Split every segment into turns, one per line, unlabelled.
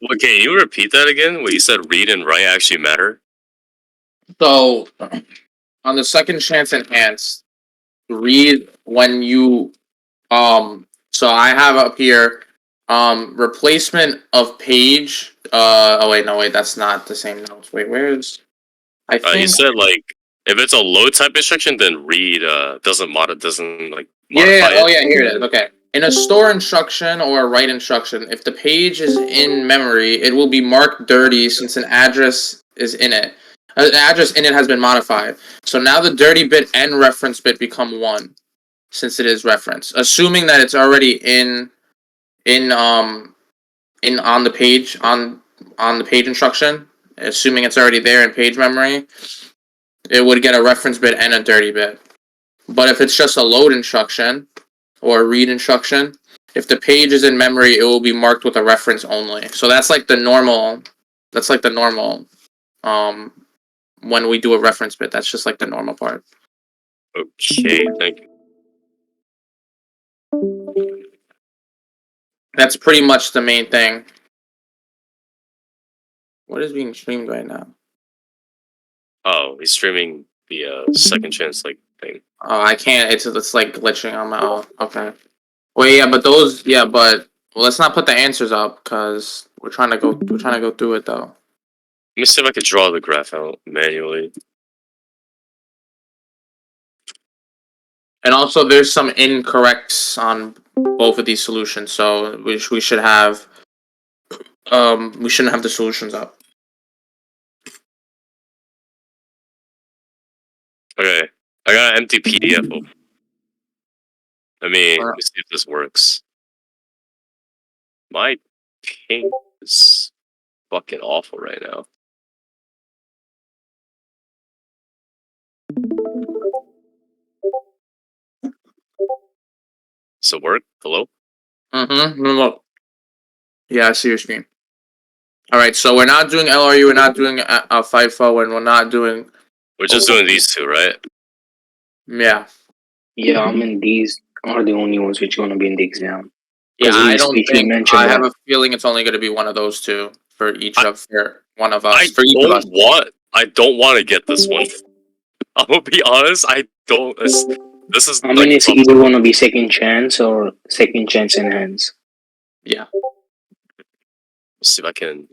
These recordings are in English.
Well, can you repeat that again? What you said, read and write actually matter?
So on the second chance enhanced, read when you so I have up here replacement of page. Oh wait, no wait, that's not the same notes. Wait, where's I
You
think
said like if it's a load type instruction, then read doesn't like
yeah,
modify
oh
it.
yeah, here it is. Okay. In a store instruction or a write instruction, if the page is in memory, it will be marked dirty since an address is in it. An address in it has been modified. So now the dirty bit and reference bit become one since it is reference. Assuming that it's already in on the page on the page instruction, assuming it's already there in page memory, it would get a reference bit and a dirty bit. But if it's just a load instruction or a read instruction, if the page is in memory, it will be marked with a reference only. So that's like the normal. That's like the normal. Um, when we do a reference bit, that's just like the normal part.
Okay, thank you.
That's pretty much the main thing. What is being streamed right now?
Oh, he's streaming the second chance like thing.
Oh, I can't. It's like glitching on my. Oh, okay. Wait, yeah, but those, yeah, but well, let's not put the answers up because we're trying to go through it though.
Let me see if I could draw the graph out manually.
And also, there's some incorrects on both of these solutions, so we should have we shouldn't have the solutions up.
Okay, I got an empty PDF open. Let me see if this works. My ping is fucking awful right now. Does it work? Hello?
Mm-hmm. Look. Yeah, I see your screen. All right, so we're not doing LRU, we're not doing FIFO, and we're not doing.
We're just doing these two, right?
Yeah.
Yeah, I mean these are the only ones which are gonna be in the exam.
Yeah, I
in the
don't
speech you
think.
mentioned
I have
that.
a feeling it's only going to be one of those two for one of us.
I
For each of us.
don't want to get this one. I'm gonna be honest. I don't. This is.
I mean,
like,
it's
tough
either gonna be second chance or second chance enhance.
Yeah.
Let's see if I can.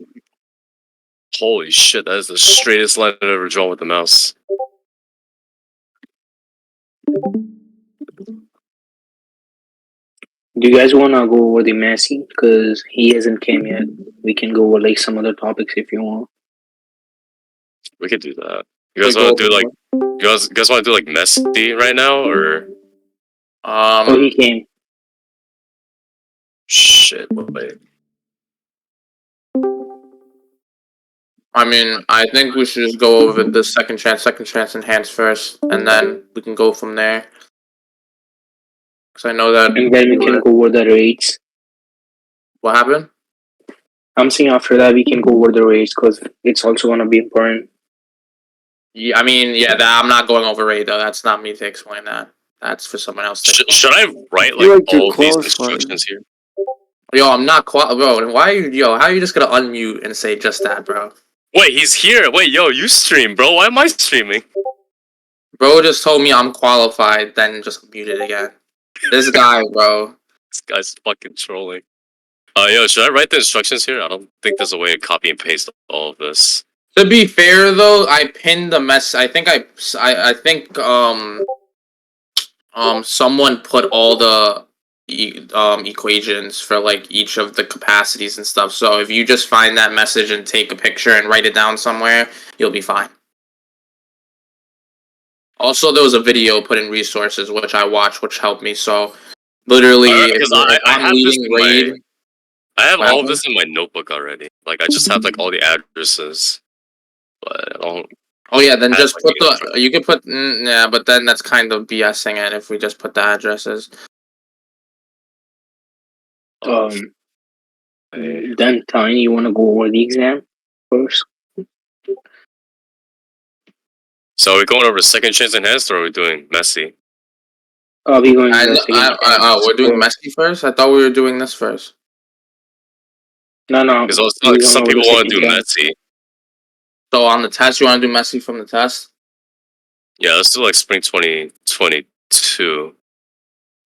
Holy shit! That is the straightest line I've ever drawn with the mouse.
Do you guys wanna go over the Messi? Because he hasn't came yet. We can go over like some other topics if you want.
We could do that. You guys want to do like? You guys want to do like Messi right now or?
Oh, he came.
Shit! Wait.
I mean, I think we should just go over the second chance enhance first, and then we can go from there. Because I know that.
And then we can go over the rates.
What happened?
I'm saying after that we can go over the rates because it's also gonna be important.
Yeah, I mean, yeah, I'm not going over rate though. That's not me to explain that. That's for someone else.
Should I write like all of these instructions here?
Yo, I'm not bro. Why are you? Yo, how are you just gonna unmute and say just that, bro?
Wait, he's here. Wait, yo, you stream, bro. Why am I streaming?
Bro just told me I'm qualified, then just muted again. This guy, bro.
This guy's fucking trolling. Yo, should I write the instructions here? I don't think there's a way to copy and paste all of this.
To be fair, though, I pinned the mess. I think someone put all the equations for like each of the capacities and stuff. So if you just find that message and take a picture and write it down somewhere, you'll be fine. Also, there was a video put in resources which I watched, which helped me. So literally,
I have all of this in my notebook already. Like I just have like all the addresses, but I don't.
Oh yeah, then just put the. You can put yeah, but then that's kind of BSing it if we just put the addresses.
Then Tiny, you wanna go over the exam first?
So are we going over second chance enhanced, or are we doing Messi?
We're going.
We're doing Messi first. I thought we were doing this first.
No.
Because
He's
some
on
people
the
want to do
second cam.
Messi.
So on the test, you want to do Messi from the test?
Yeah, let's do like spring 2022.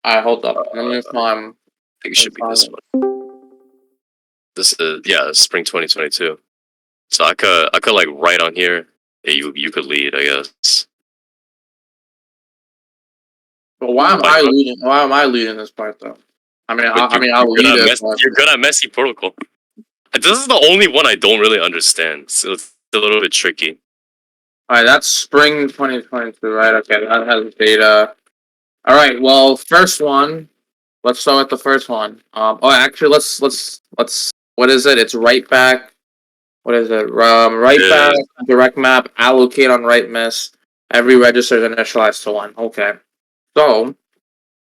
All right, hold up. Let me find.
I think it should be this one. This is spring 2022. So I could like write on here. Yeah, you could lead, I guess.
But why am
Why
I
not?
leading? Why am I leading this part though? I mean,
But
I'll lead it. But...
You're good at Messi protocol. This is the only one I don't really understand. So it's a little bit tricky.
All right, that's spring 2022, right? Okay, that has data. All right, well, first one. Let's start with the first one. Actually, let's. What is it? It's right back. What is it? Right
Yeah.
back. Direct map. Allocate on right miss. Every register is initialized to 1. Okay. So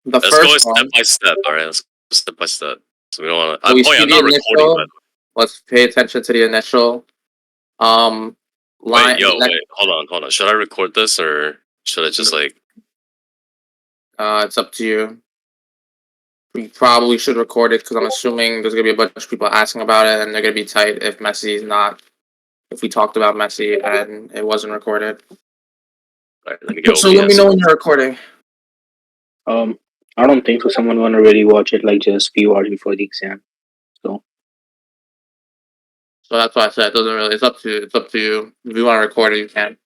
the
Let's
first
go step
one.
by step. All right, let's go step by step. So we don't want to.
So we
Oh yeah,
see
I'm
the
not recording.
initial.
By the
Let's pay attention to the initial. Line.
Wait, hold on. Should I record this or should I just like?
It's up to you. We probably should record it because I'm assuming there's gonna be a bunch of people asking about it, and they're gonna be tight if Messi's not. If we talked about Messi and it wasn't recorded.
All right, let me go.
So let me know when you're recording.
I don't think so. Someone wanna really watch it like just few hours before the exam. So
So that's why I said it doesn't really. It's up to you. If you want to record it, you can.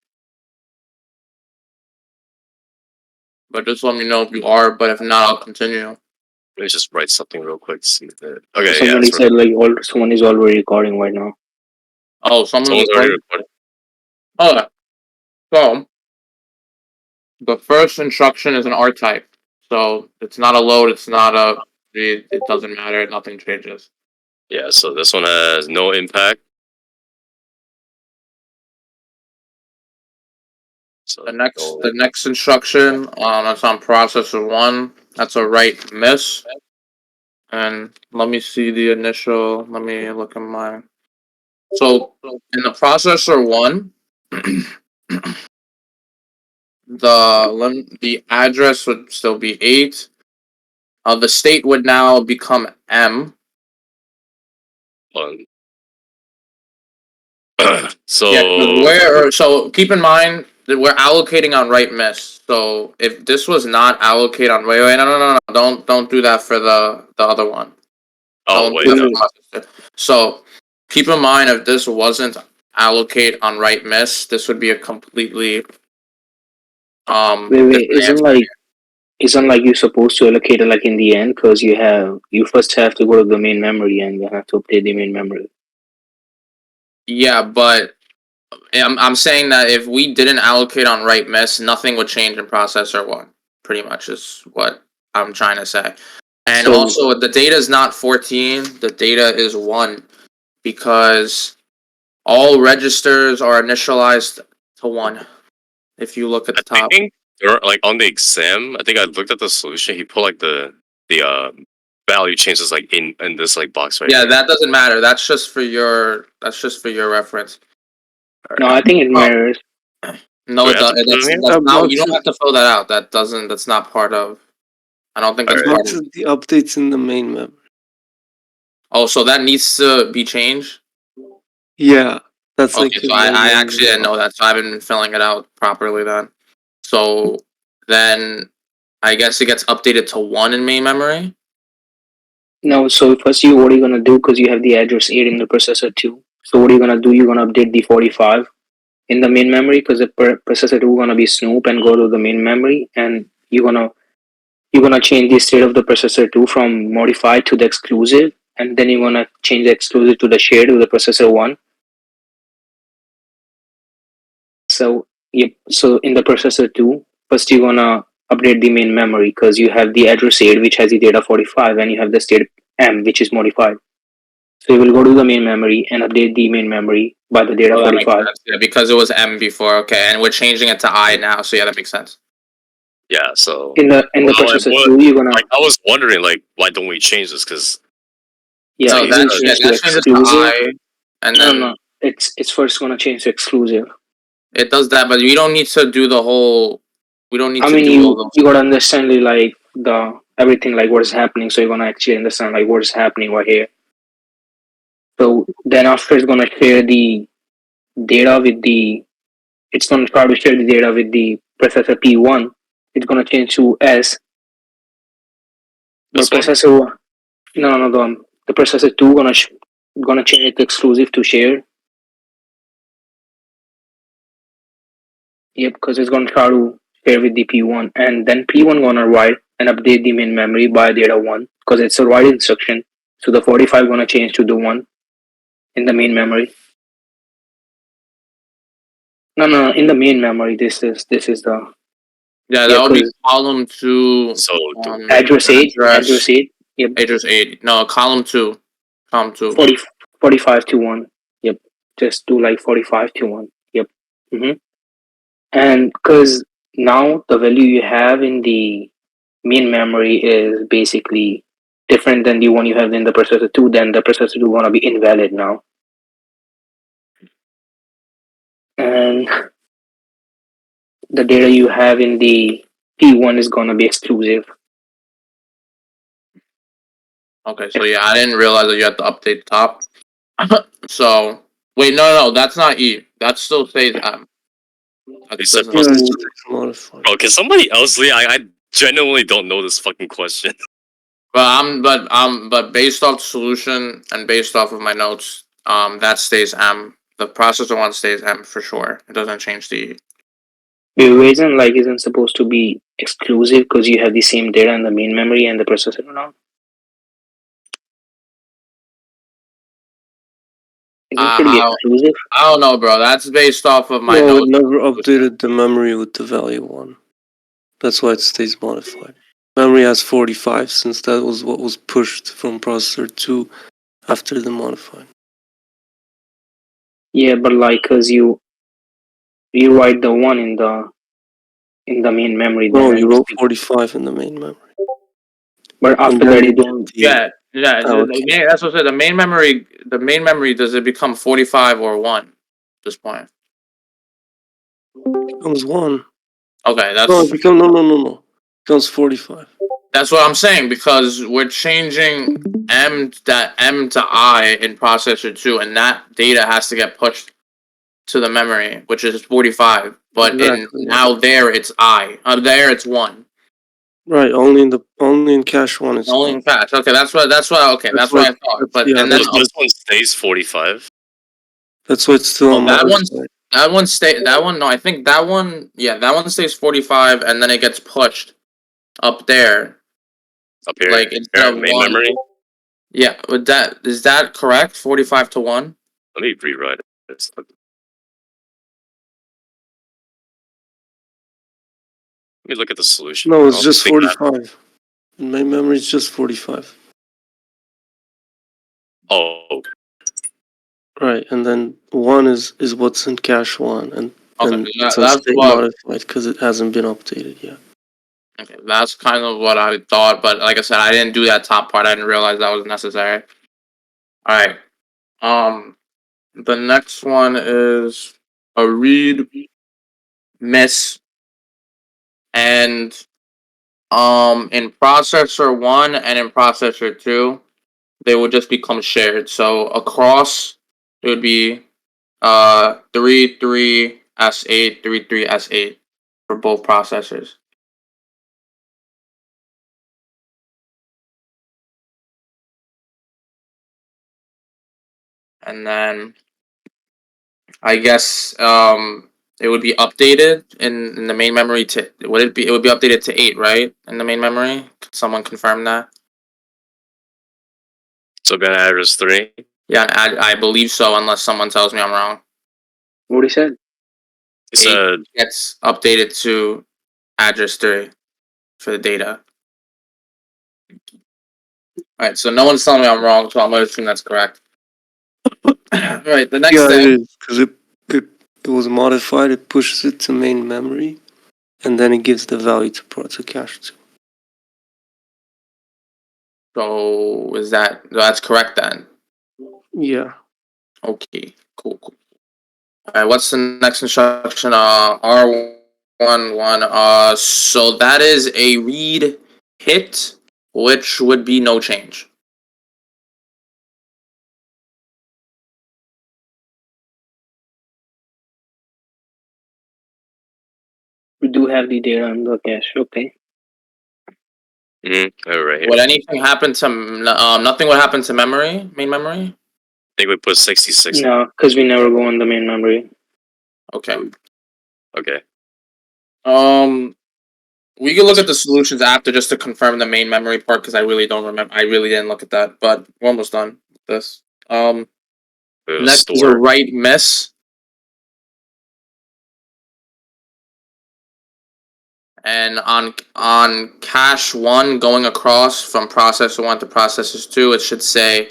But just let me know if you are. But if not, I'll continue.
Let me just write something real quick to see that. Okay,
somebody said like someone is already recording right now.
Oh, someone's
already recording.
Okay. So the first instruction is an R type. So it's not a load. It's not a. It doesn't matter. Nothing changes.
Yeah, so this one has no impact. So
The next instruction, that's on processor 1. That's a write miss. And let me see the initial. Let me look at mine. So in the processor 1, the address would still be 8. The state would now become M.
So
So keep in mind that we're allocating on write miss. So if this was not allocate on wait, no, don't do that for the other one.
oh
Don't
wait,
do
no.
that for processor. So keep in mind if this wasn't allocate on write miss, this would be a completely
wait, isn't like you're supposed to allocate it like in the end because you first have to go to the main memory and you have to update the main memory.
Yeah, but I'm saying that if we didn't allocate on write miss, nothing would change in processor 1. Pretty much is what I'm trying to say. And
So-
also, the data is not 14. The data is 1 because all registers are initialized to 1. If you look at the top.
I think like on the exam, I think I looked at the solution. He put like the value changes like in this like box right
Yeah,
here.
that doesn't matter. That's just for your reference.
No, I think it matters.
No,
Do
it
we have to
doesn't.
put it in
That's
here?
not, you don't have to fill that out. That's not part of. I don't think that's part
That's
of.
the updates in the main memory.
Oh, so that needs to be changed.
Yeah, that's
Okay,
like.
so I actually didn't know that, so I haven't been filling it out properly then. So then I guess it gets updated to 1 in main memory.
No, so first what are you gonna do because you have the address 8 in the processor 2. So what are you gonna do? You're gonna update the 45 in the main memory because the processor 2 gonna be Snoop and go to the main memory, and you're gonna change the state of the processor 2 from modified to the exclusive, and then you're gonna change the exclusive to the shared with the processor 1. So yep. So in the processor 2, first you're gonna update the main memory because you have the address 8 which has the data 45 and you have the state M which is modified. So you will go to the main memory and update the main memory by the data
Oh, that makes
45.
sense. Yeah, because it was M before. Okay, and we're changing it to I now. So yeah, that makes sense.
Yeah, so
In the
Well,
processor
like,
2, you're gonna
like I was wondering like why don't we change this? Because
yeah,
No,
you
that
will change to
changes to
exclusive.
I, and then
No, it's first gonna change to exclusive.
it does that, but we don't need to do the whole. We don't need
I
to
mean,
do all those.
you gotta understand like the everything like what is happening. So you're gonna actually understand like what is happening right here. So then after it's gonna share the data with the, it's gonna try to share the data with the processor P1. It's gonna change to S. But
This one?
processor, no, the processor 2 gonna change it to exclusive to share. Yep, because it's gonna try to share with the P1, and then P1 gonna write and update the main memory by data 1, because it's a write instruction. So the 45 gonna change to the 1 in the main memory. No, in the main memory. This is the
Yeah,
Yeah,
that would be
'cause-
column 2.
So
address 8. Address 8. Yep,
Address 8. No, column 2. Column 2.
45 to 1. Yep, just do like 45 to 1. Yep. And because now the value you have in the main memory is basically different than the one you have in the processor 2, then the processor 2 gonna be invalid now. And the data you have in the P1 is gonna be exclusive.
Okay, so yeah, I didn't realize that you had to update the top. So, wait, no, that's not E. That still stays M. That
You said
doesn't-
Yeah,
process-
it's modified.
Bro, can somebody else lead? I genuinely don't know this fucking question.
But based off the solution and based off of my notes, that stays M. The processor one stays M for sure. It doesn't change the E.
The reason like isn't supposed to be exclusive because you have the same data in the main memory and the processor now. Isn't it be
I
exclusive?
don't know, bro. That's based off of my
No,
notes.
it never updated the memory with the value 1. That's why it stays modified. Memory has 45 since that was what was pushed from processor 2 after the modified.
Yeah, but like cause you write the one in the main memory.
No,
then
you
it's
wrote
the-
45 in the main memory.
But after
And then
that you
you
don't.
did the-
Yeah. That's what I said. The main memory. Does it become 45 or 1 at this point?
becomes 1.
Okay,
No, it becomes no. Becomes 45.
that's what I'm saying because we're changing M to I in processor 2, and that data has to get pushed to the memory, which is 45. But
Exactly.
now there it's I. There it's 1.
Right, only in cache 1 is
Only in cache. Okay, that's what. Okay, that's what I thought. But
yeah,
and then
This one stays 45.
That's why it's still
Oh,
on
that
modified.
that one. No, I think that one. Yeah, that one stays 45, and then it gets pushed up there.
Up here.
Like instead of
main
1.
memory.
Yeah, but is that correct? 45 to 1.
Let me rewrite it. Let me look at the solution.
No,
I
it's
don't
just
think that-
45. In main memory, it's just 45.
Oh,
Right, and then 1 is what's in cache 1, and
Okay,
it's
that's
state
what.
modified because it hasn't been updated yet.
Okay, that's kind of what I thought, but like I said, I didn't do that top part. I didn't realize that was necessary. All right. The next one is a read miss, and in processor 1 and in processor 2, they would just become shared. So across, it would be 33S8, 33S8 for both processors. And then I guess it would be updated in the main memory to it would be updated to 8, right? In the main memory? Could someone confirm that?
so gonna address 3.
Yeah, I believe so, unless someone tells me I'm wrong.
What he said?
He said
Gets updated to address 3 for the data. Alright, so no one's telling me I'm wrong, so I'm gonna assume that's correct. Alright, the next
Yeah,
thing.
it is, because it was modified, it pushes it to main memory, and then it gives the value to cache 2.
So that's correct then?
Yeah.
Okay, cool. Alright, what's the next instruction? R11. So that is a read hit, which would be no change.
do have the data in the cache. Okay.
Right here.
Would anything happen to nothing would happen to memory, main memory?
I think we put 66.
No, because we never go on the main memory.
Okay.
Okay.
We can look at the solutions after just to confirm the main memory part because I really don't remember. I really didn't look at that, but we're almost done with this. Next is a
Store.
write miss. And on cache 1 going across from processor 1 to processor 2, it should say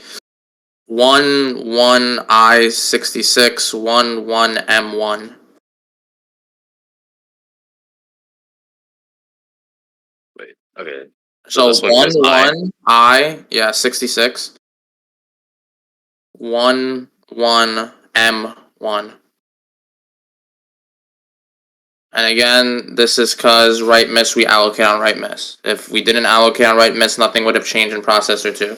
11I66 11M1.
Wait. Okay.
So
this one goes I.
66 11M1. And again, this is because write miss, we allocate on write miss. If we didn't allocate on write miss, nothing would have changed in processor 2.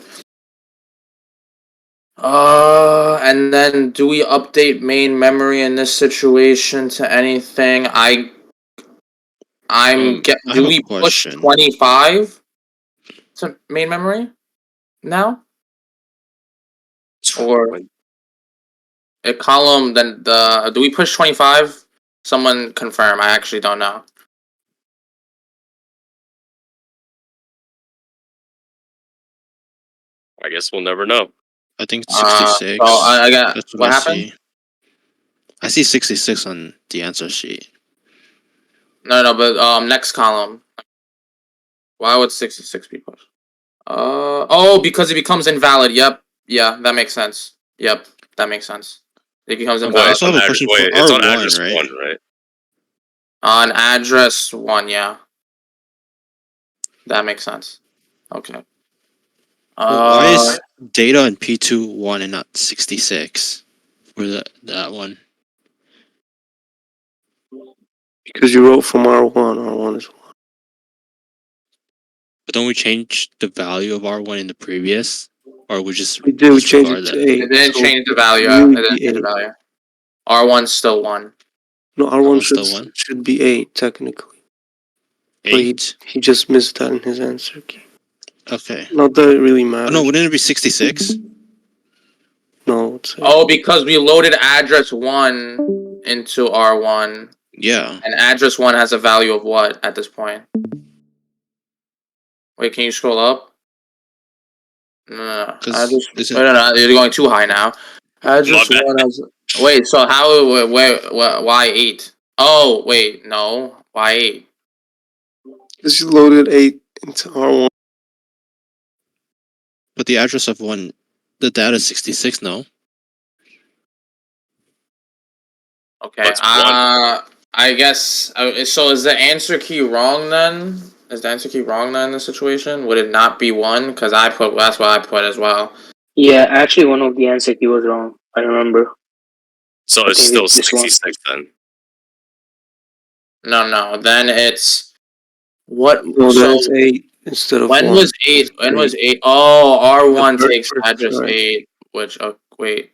And then do we update main memory in this situation to anything? Do we push 25 to main memory now? Or a column, then do we push 25? Someone confirm, I actually don't know.
I guess we'll never know.
I think 66.
So I got
That's
what
I
happened?
see. I see 66 on the answer sheet.
No, but next column. Why would 66 be pushed? Oh, because it becomes invalid. Yep. Yeah, that makes sense. Yep, that makes sense. It becomes
Okay,
invalid.
I still have a question for
it's on
R1,
address
right?
1, right?
On address 1, yeah. That makes sense. Okay.
Why is data in P2 1 and not 66 for that one?
Because you wrote from R1. R1 is 1.
But don't we change the value of R1 in the previous? Or we just
We did. We changed
disregard
it to
that?
8.
It didn't
so
change the value.
really
It didn't
be
change the
8.
value. R1's still 1.
No, R1
R1's still 1?
should be 8 technically. But
8?
he just missed that in his answer key.
Okay.
Not that it really
Oh,
matters.
no, wouldn't it be 66?
No, it's 8.
Oh, because we loaded address 1 into R1.
Yeah.
And address 1 has a value of what at this point? Wait, can you scroll up? No. No, you're going too high now. Address 1 has... Wait, so how... why 8? Oh, wait, no. Why 8?
Because you loaded 8 into R1.
But the address of 1, the data is 66, no?
Okay,
That's 1.
I guess... so is the answer key wrong then? Is the answer key wrong then in this situation? Would it not be 1? Because that's what I put as well.
Yeah, actually, one of the answer key was wrong. I remember.
So
I
it's
think
still
it's this one.
66 then.
No. Then it's... What?
No,
so
that's 8 instead of
when
1.
was 8? When was 8? Oh, R1
The
takes
first,
address
right.
8, which... Oh, wait.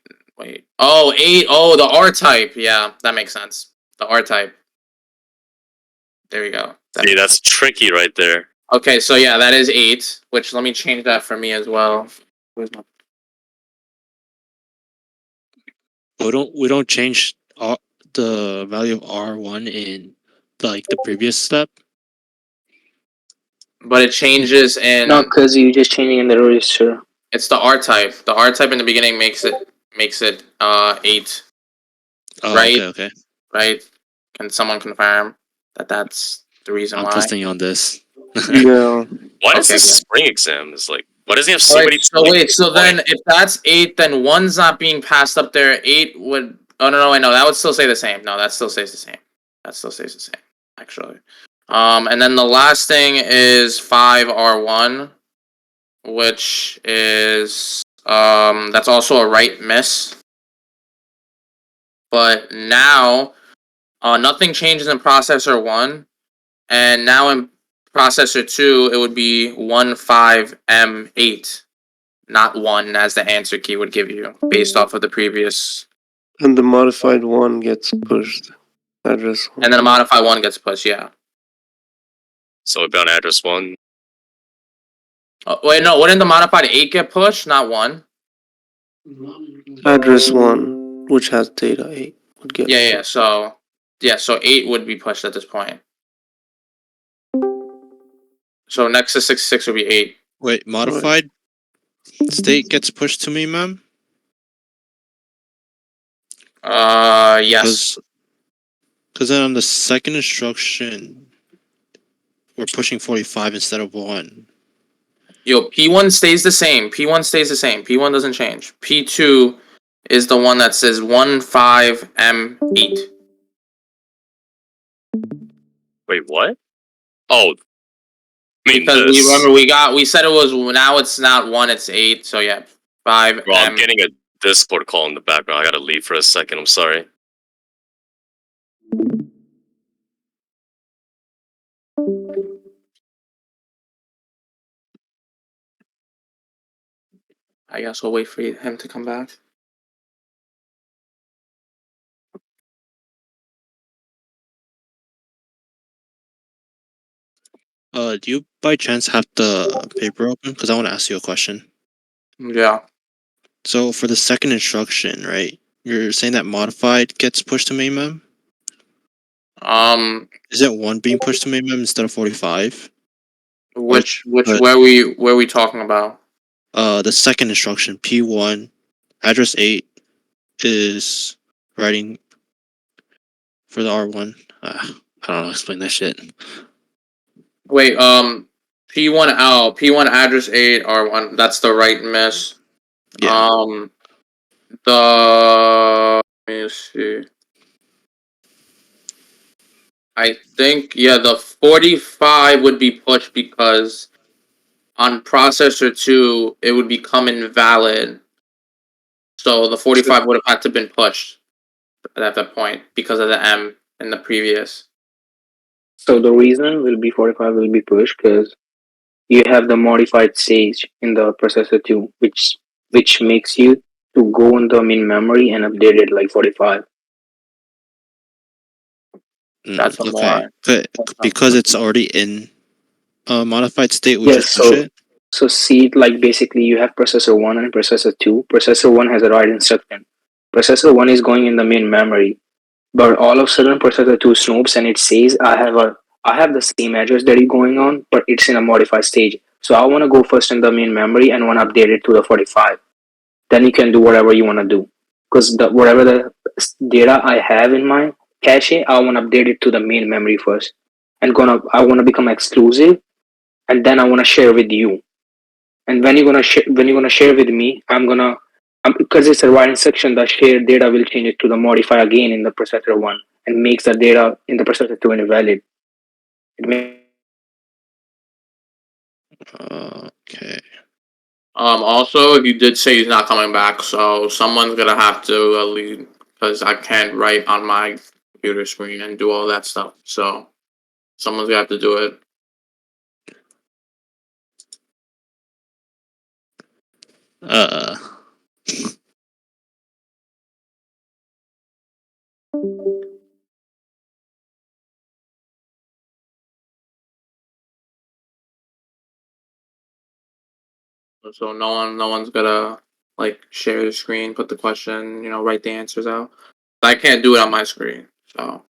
Oh, 8. Oh, the R type. Yeah, that makes sense. The R type. There we go.
See, that's tricky right there.
Okay, so yeah, that is 8, which let me change that for me as well. Where's my...
We don't change the value of R1 in the previous step?
But it changes in...
No, because you just changing in the register.
It's the R type. The R type in the beginning makes it 8.
Oh,
Right.
okay.
Right? Can someone confirm that that's the reason
I'm
why?
trusting you on this.
Yeah.
Why is
Okay,
this
good.
spring exam? Is like, why does he have so many?
So then if that's 8, then 1's not being passed up there. 8 would... Oh, no, that would still say the same. No, that still stays the same. Actually. And then the last thing is 5R1, which is... that's also a write miss. But now, nothing changes in processor 1, and now in processor 2, it would be 15M8, not 1 as the answer key would give you, based off of the previous.
And the modified 1 gets pushed. Address 1.
And then a modified 1 gets pushed, yeah.
So we've got address 1.
Wait, no, wouldn't the modified 8 get pushed, not 1?
Address 1, which has data 8, would get
Yeah, so 8 would be pushed at this point. So next to 66 would be 8.
Wait, modified state gets pushed to me, ma'am?
Yes.
Because then on the second instruction, we're pushing 45 instead of 1.
Yo, P1 stays the same. P1 stays the same. P1 doesn't change. P2 is the one that says 15M8.
Wait, what? Oh. I mean,
Because we said it was, now it's not 1, it's 8. So yeah, 5M.
Bro, I'm getting a Discord call in the background. I gotta leave for a second. I'm sorry.
I guess we'll wait for him to come back.
Do you by chance have the paper open? Because I want to ask you a question.
Yeah.
So for the second instruction, right? You're saying that modified gets pushed to main mem?
Is
it 1 being pushed to main mem instead of 45?
Which where we talking about?
The second instruction, P1, address 8 is writing for the R1. I don't know how to explain that shit.
Wait, P1 address 8 R1. That's the right miss.
Yeah.
Let me see. I think the 45 would be pushed because on processor 2 it would become invalid. So the 45 would have had to been pushed at that point because of the M in the previous.
So the reason will be 45 will be pushed because you have the modified stage in the processor too, which makes you to go in the main memory and update it like 45.
That's a
okay.
more.
Because it's already in a modified state, we
Yes,
just push it?
so see it like basically you have processor 1 and processor 2. Processor 1 has a write instruction. Processor 1 is going in the main memory, but all of a sudden processor 2 snoops and it says I have the same address that is going on, but it's in a modified stage. So I want to go first in the main memory and want to update it to the 45. Then you can do whatever you want to do. Because whatever the data I have in my cache, I want to update it to the main memory first. And I want to become exclusive, and then I want to share with you. And when you're gonna share with me, because it's a writing section, the shared data will change it to the modify again in the processor 1 and makes the data in the processor 2 invalid. It may
Okay.
Also, if you did say he's not coming back, so someone's gonna have to lead because I can't write on my computer screen and do all that stuff. So someone's gonna have to do it. So no one's gonna like share the screen, put the question, write the answers out. I can't do it on my screen, so.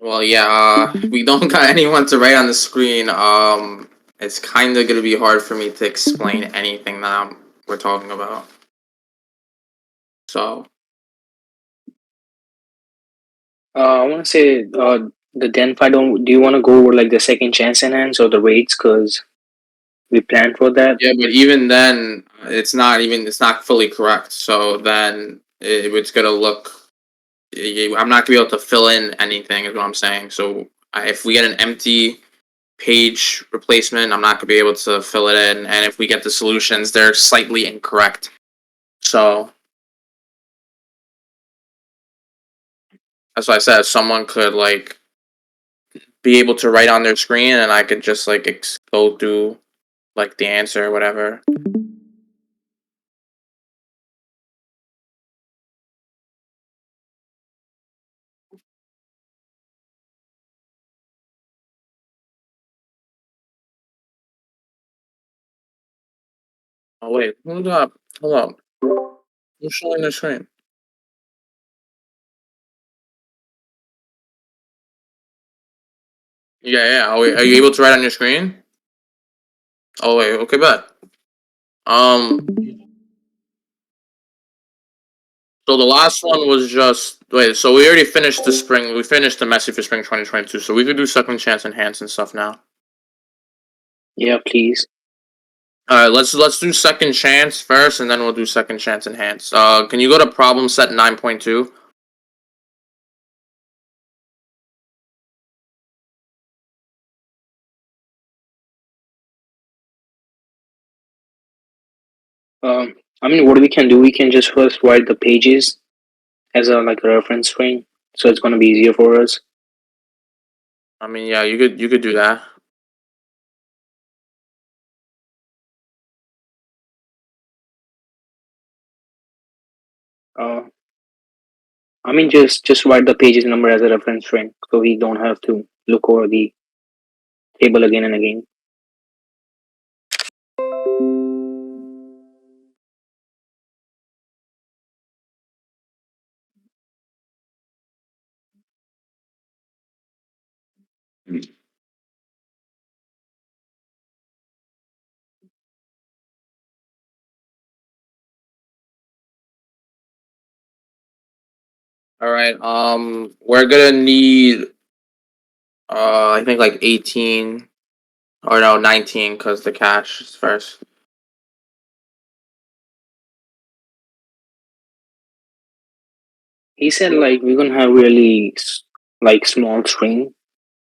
Well, yeah, we don't got anyone to write on the screen. It's kind of gonna be hard for me to explain anything that we're talking about. So,
I want to say the DenFi. Do you want to go over like the second chance enhance or the rates? Because we planned for that.
yeah, but even then, it's not fully correct. So then it's gonna look. I'm not gonna be able to fill in anything. Is what I'm saying. So if we get an empty page replacement, I'm not gonna be able to fill it in. And if we get the solutions, they're slightly incorrect. So that's why I said if someone could like be able to write on their screen, and I could just like go through like the answer or whatever. Oh wait, hold up, hold up. Who's showing the screen? Yeah, yeah. Oh, wait, are you able to write on your screen? Oh wait, okay, bet. So the last one was just wait. So we already finished the spring. We finished the messy for spring 2022. So we could do second chance enhance and stuff now.
Yeah, please.
All right, let's do second chance first, and then we'll do second chance enhance. Can you go to problem set 9.2?
I mean, what we can do, we can just first write the pages as a like a reference screen, so it's gonna be easier for us.
I mean, yeah, you could do that.
Uh, I mean, just write the pages number as a reference string, so we don't have to look over the table again and again.
All right. We're gonna need I think like 18 or no 19 because the cash is first.
He said like we're gonna have really like small string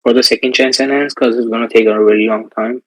for the second chance enhance because it's gonna take a really long time.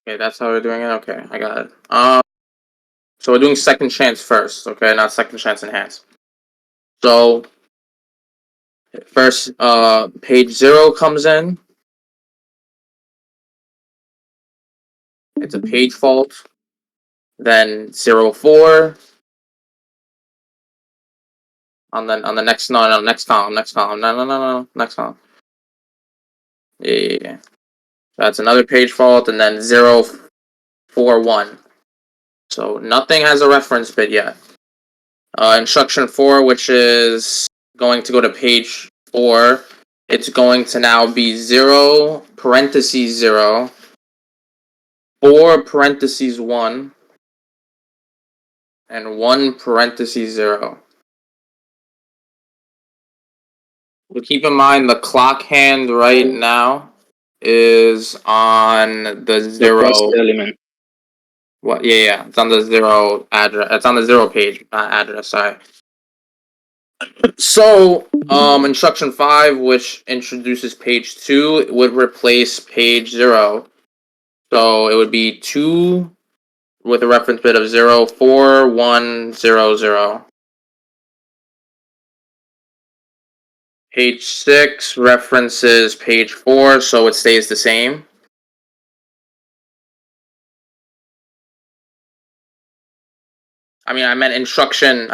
Okay, that's how we're doing it. Okay, I got it. So we're doing second chance first. Okay, not second chance enhance. So first, page 0 comes in. It's a page fault. Then 04 on the next next column no next column. Yeah. That's another page fault, and then 041. So nothing has a reference bit yet. Instruction 4, which is going to go to page 4, it's going to now be 0 parentheses 0 4 parentheses 1 and 1 parentheses 0. But keep in mind the clock hand right now is on the
The
0.
first element.
What? Yeah, it's on the 0 address. It's on the 0 page address. Sorry. So, instruction 5, which introduces page 2, would replace page 0. So it would be 2 with a reference bit of 04100. Page 6 references page 4, so it stays the same. I meant instruction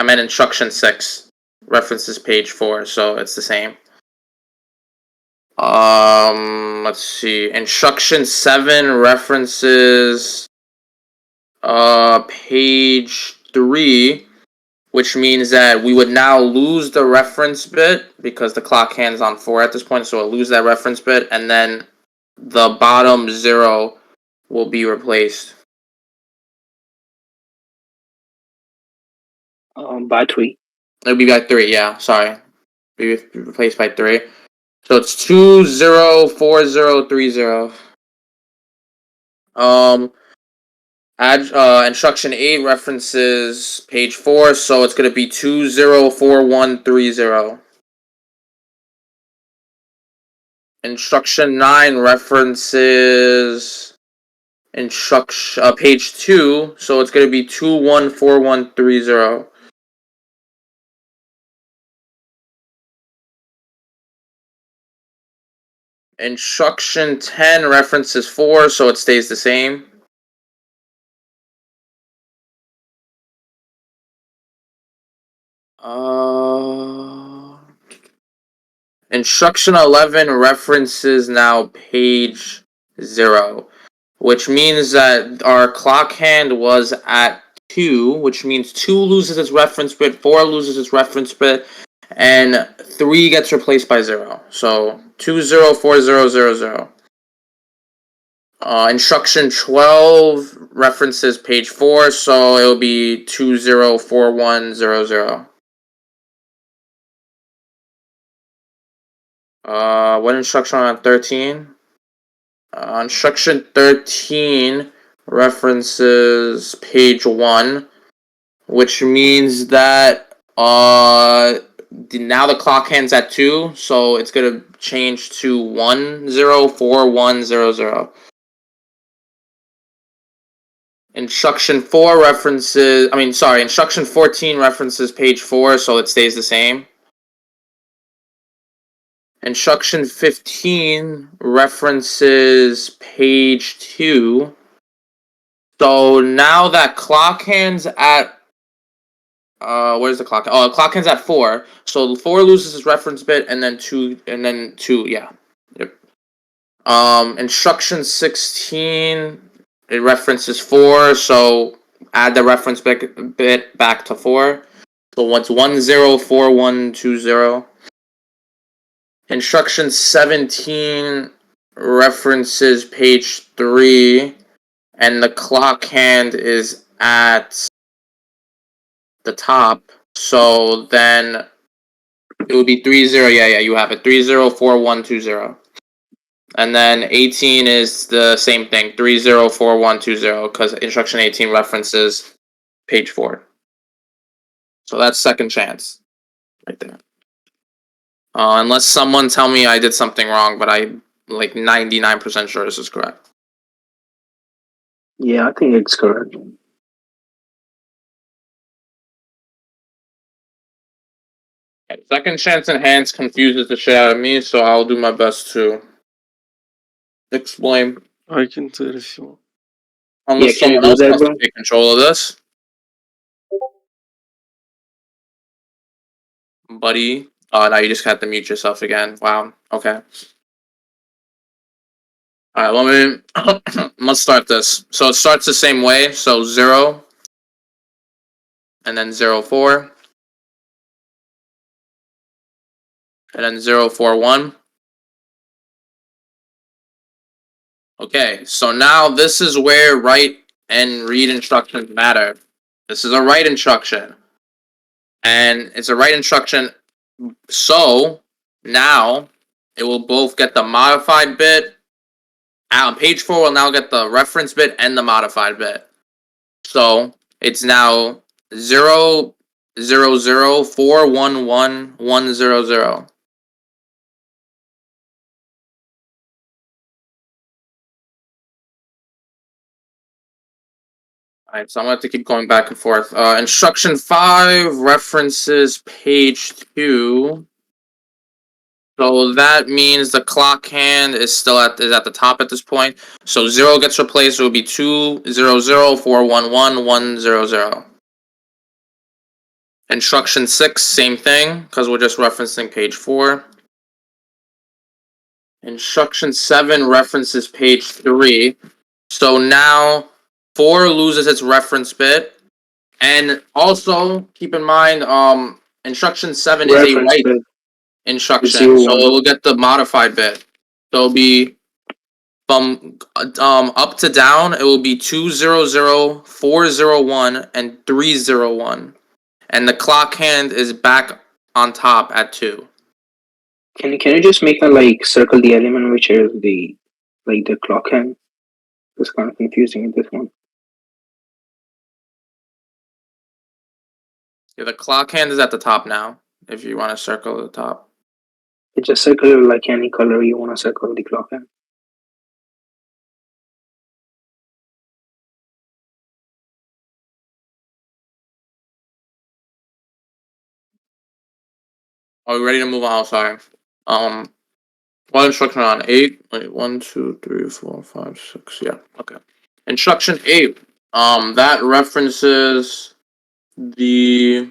6 references page 4, so it's the same. Let's see. Instruction 7 references page 3, which means that we would now lose the reference bit because the clock hand's on 4 at this point, so we'll lose that reference bit, and then the bottom 0 will be replaced.
By 3.
It'll be by 3, yeah, sorry. Be replaced by 3. So it's 204030. Instruction 8 references page 4, so it's going to be 204130. Instruction 9 references page 2, so it's going to be 214130. Instruction 10 references 4, so it stays the same. Instruction 11 references now page 0, which means that our clock hand was at 2, which means 2 loses its reference bit, 4 loses its reference bit, and 3 gets replaced by 0. So 204000. Instruction 12 references page 4, so it'll be 204100. What instruction on 13? Instruction 13 references page 1, which means that now the clock hand's at 2, so it's gonna change to 104100. Instruction 14 references page 4, so it stays the same. Instruction 15 references page 2. So now that clock hand's at where's the clock? Oh, clock hand's at 4. So 4 loses its reference bit, and then 2, yeah. Yep. Instruction 16, it references 4, so add the reference bit back to 4. So once 104120. Instruction 17 references page 3, and the clock hand is at the top, so then it would be 30, yeah, you have it, 304120. And then 18 is the same thing, 304120, because instruction 18 references page 4. So that's second chance, right there. Unless someone tell me I did something wrong, but I'm like 99% sure this is correct.
Yeah, I think it's correct.
Okay, second chance enhanced confuses the shit out of me, so I'll do my best to explain.
I can do it if you want.
Unless
Yeah, can you
someone
do
else
that,
has to
bro?
take control of this. Buddy. Oh, now you just have to mute yourself again. Wow. Okay. Alright, let's start this. So it starts the same way. So 0, and then 04, and then 041. Okay, so now this is where write and read instructions matter. This is a write instruction. And it's a write instruction, so now it will both get the modified bit. Page 4 will now get the reference bit and the modified bit. So it's now 000411100. Alright, so I'm going to have to keep going back and forth. Instruction 5 references page 2. So that means the clock hand is still at the top at this point. So 0 gets replaced. It will be 2 0 0 4 1 1 1 0 0. Instruction 6, same thing, because we're just referencing page 4. Instruction 7 references page 3. So now 4 loses its reference bit. And also keep in mind, instruction 7 is a
Reference
write
bit.
instruction,
Zero
so
one.
it will get the modified bit. So it'll be from up to down, it will be 200, 401, and 301. And the clock hand is back on top at 2.
Can you just make a like circle the element which is the clock hand? It's kind of confusing in this one.
Yeah, the clock hand is at the top now, if you want to circle the top.
It's just circle like any color you want to circle the clock hand.
Are we ready to move on? Sorry. What instruction on 8? Wait, 1, 2, 3, 4, 5, 6. Yeah, okay. Instruction 8. That references the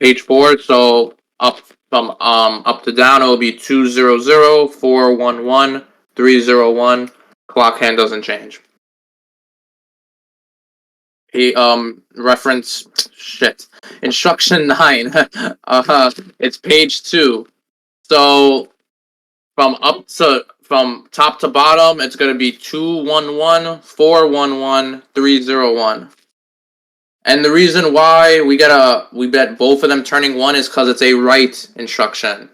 page 4. So up to down, it will be 200, 411, 301. Clock hand doesn't change. Reference shit. Instruction 9. It's page 2. So from top to bottom, it's gonna be 211, 411, 301. And the reason why we bet both of them turning 1 is because it's a write instruction.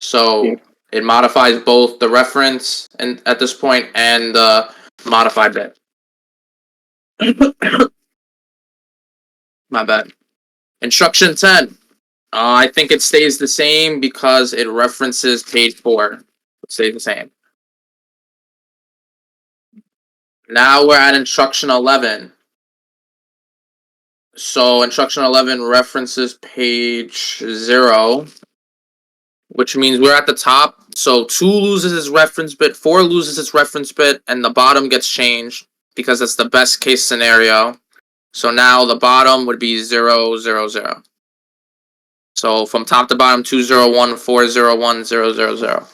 So
Yeah.
it modifies both the reference and at this point and the modified bit. My bad. Instruction 10. I think it stays the same because it references page 4. It stays the same. Now we're at instruction 11. So instruction 11 references page 0, which means we're at the top. So 2 loses its reference bit, 4 loses its reference bit, and the bottom gets changed because it's the best case scenario. So now the bottom would be 0 0 0. So from top to bottom, 201, 401, 0 0 0.